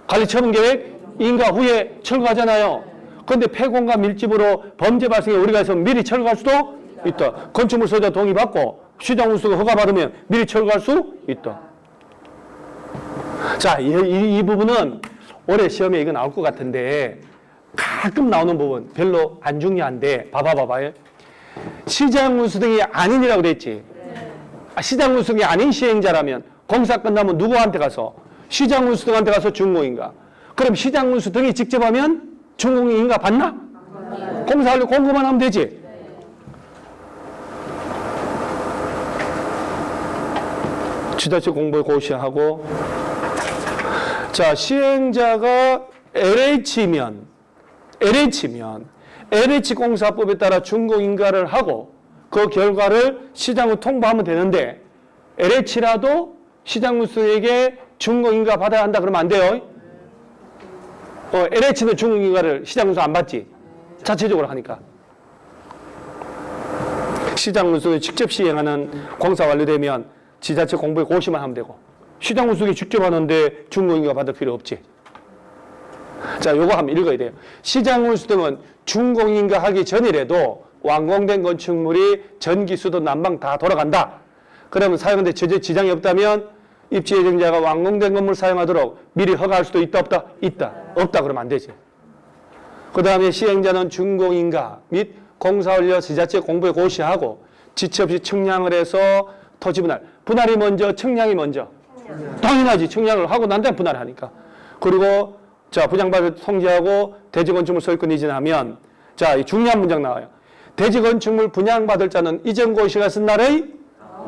관리처분 계획 인가 후에 철거하잖아요. 그런데 폐공과 밀집으로 범죄 발생에 우리가 있으면 미리 철거할 수도 있다. 건축물 소유자 동의 받고 시장 운수가 허가 받으면 미리 철거할 수 있다. 자, 이 부분은 올해 시험에 이거 나올 것 같은데 가끔 나오는 부분 별로 안 중요한데 봐봐요. 시장 운수 등이 아닌이라고 그랬지. 시장 운수 등이 아닌 시행자라면 공사 끝나면 누구한테 가서? 시장 운수 등한테 가서 준공인가? 그럼 시장 운수 등이 직접 하면 준공인가 받나? 공사하려고 공고만 하면 되지. 지자체 공부에 고시하고 자, 시행자가 LH면 LH공사법에 따라 준공인가를 하고 그 결과를 시장으로 통보하면 되는데 LH라도 시장운수에게 준공인가 받아야 한다 그러면 안 돼요. LH는 준공인가를 시장운수 안 받지. 자체적으로 하니까. 시장운수를 직접 시행하는 공사 완료되면 지자체 공부에 고시만 하면 되고 시장운수가 직접 하는데 준공인가 받을 필요 없지. 자, 요거 한번 읽어야 돼요. 시장운수 등은 준공인가 하기 전이라도 완공된 건축물이 전기, 수도, 난방 다 돌아간다. 그러면 사용하는데 지장이 없다면 입지 예정자가 완공된 건물 사용하도록 미리 허가할 수도 있다, 없다? 있다. 없다 그러면 안 되지. 그 다음에 시행자는 준공인가 및 공사 완료 지자체 공부에 고시하고 지체 없이 청량을 해서 토지 분할. 분할이 먼저, 청량이 먼저. 당연하지. 청량을 하고 난 다음에 분할을 하니까. 그리고 자, 분양받을 통지하고 대지건축물 소유권 이전하면 자, 이 중요한 문장 나와요. 대지건축물 분양받을 자는 이전 고시가 쓴 날의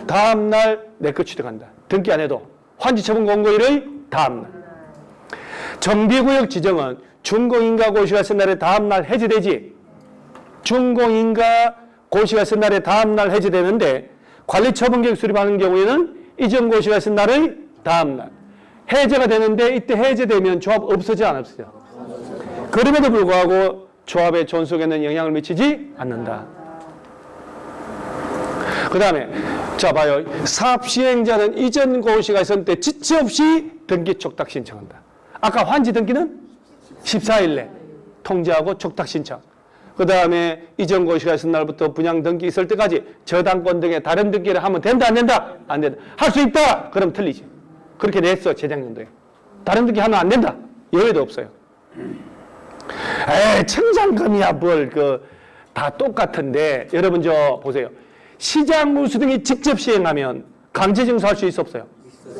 다음 날 내거 취득한다. 등기 안 해도 환지처분 공고일의 다음 날. 정비구역 지정은 준공인가 고시가 쓴 날의 다음 날 해제되지. 준공인가 고시가 쓴 날의 다음 날 해제되는데 관리처분계획 수립하는 경우에는 이전 고시가 쓴 날의 다음 날. 해제가 되는데 이때 해제되면 조합 없어져 안 없어져? 그럼에도 불구하고 조합의 존속에는 영향을 미치지 않는다. 그 다음에 자 봐요. 사업 시행자는 이전 고시가 있었는데 지체 없이 등기 촉탁 신청한다. 아까 환지 등기는 14일 내 통지하고 촉탁 신청. 그 다음에 이전 고시가 있은 날부터 분양 등기 있을 때까지 저당권 등의 다른 등기를 하면 된다, 안 된다? 안 된다. 할 수 있다! 그럼 틀리지. 그렇게 냈어, 재작년도에. 다른 등기 하면 안 된다. 여의도 없어요. 에이, 청장금이야, 뭘, 다 똑같은데, 여러분, 보세요. 시장 물수 등이 직접 시행하면 강제징수 할 수 있어, 없어요?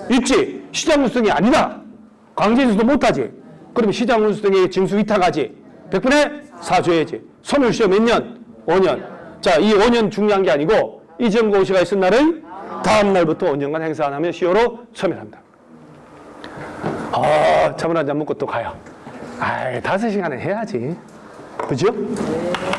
있지. 시장 물수 등이 아니다. 강제징수도 못하지. 그러면 시장 물수 등에 징수 위탁하지. 100분의 4 줘야지. 소멸시효 몇 년? 5년. 자, 이 5년 중요한 게 아니고, 이전 고시가 있은 날의 다음 날부터 5년간 행사 안 하면 시효로 소멸한다. 차분 한잔 먹고 또 가요. 5시간은 해야지. 그죠?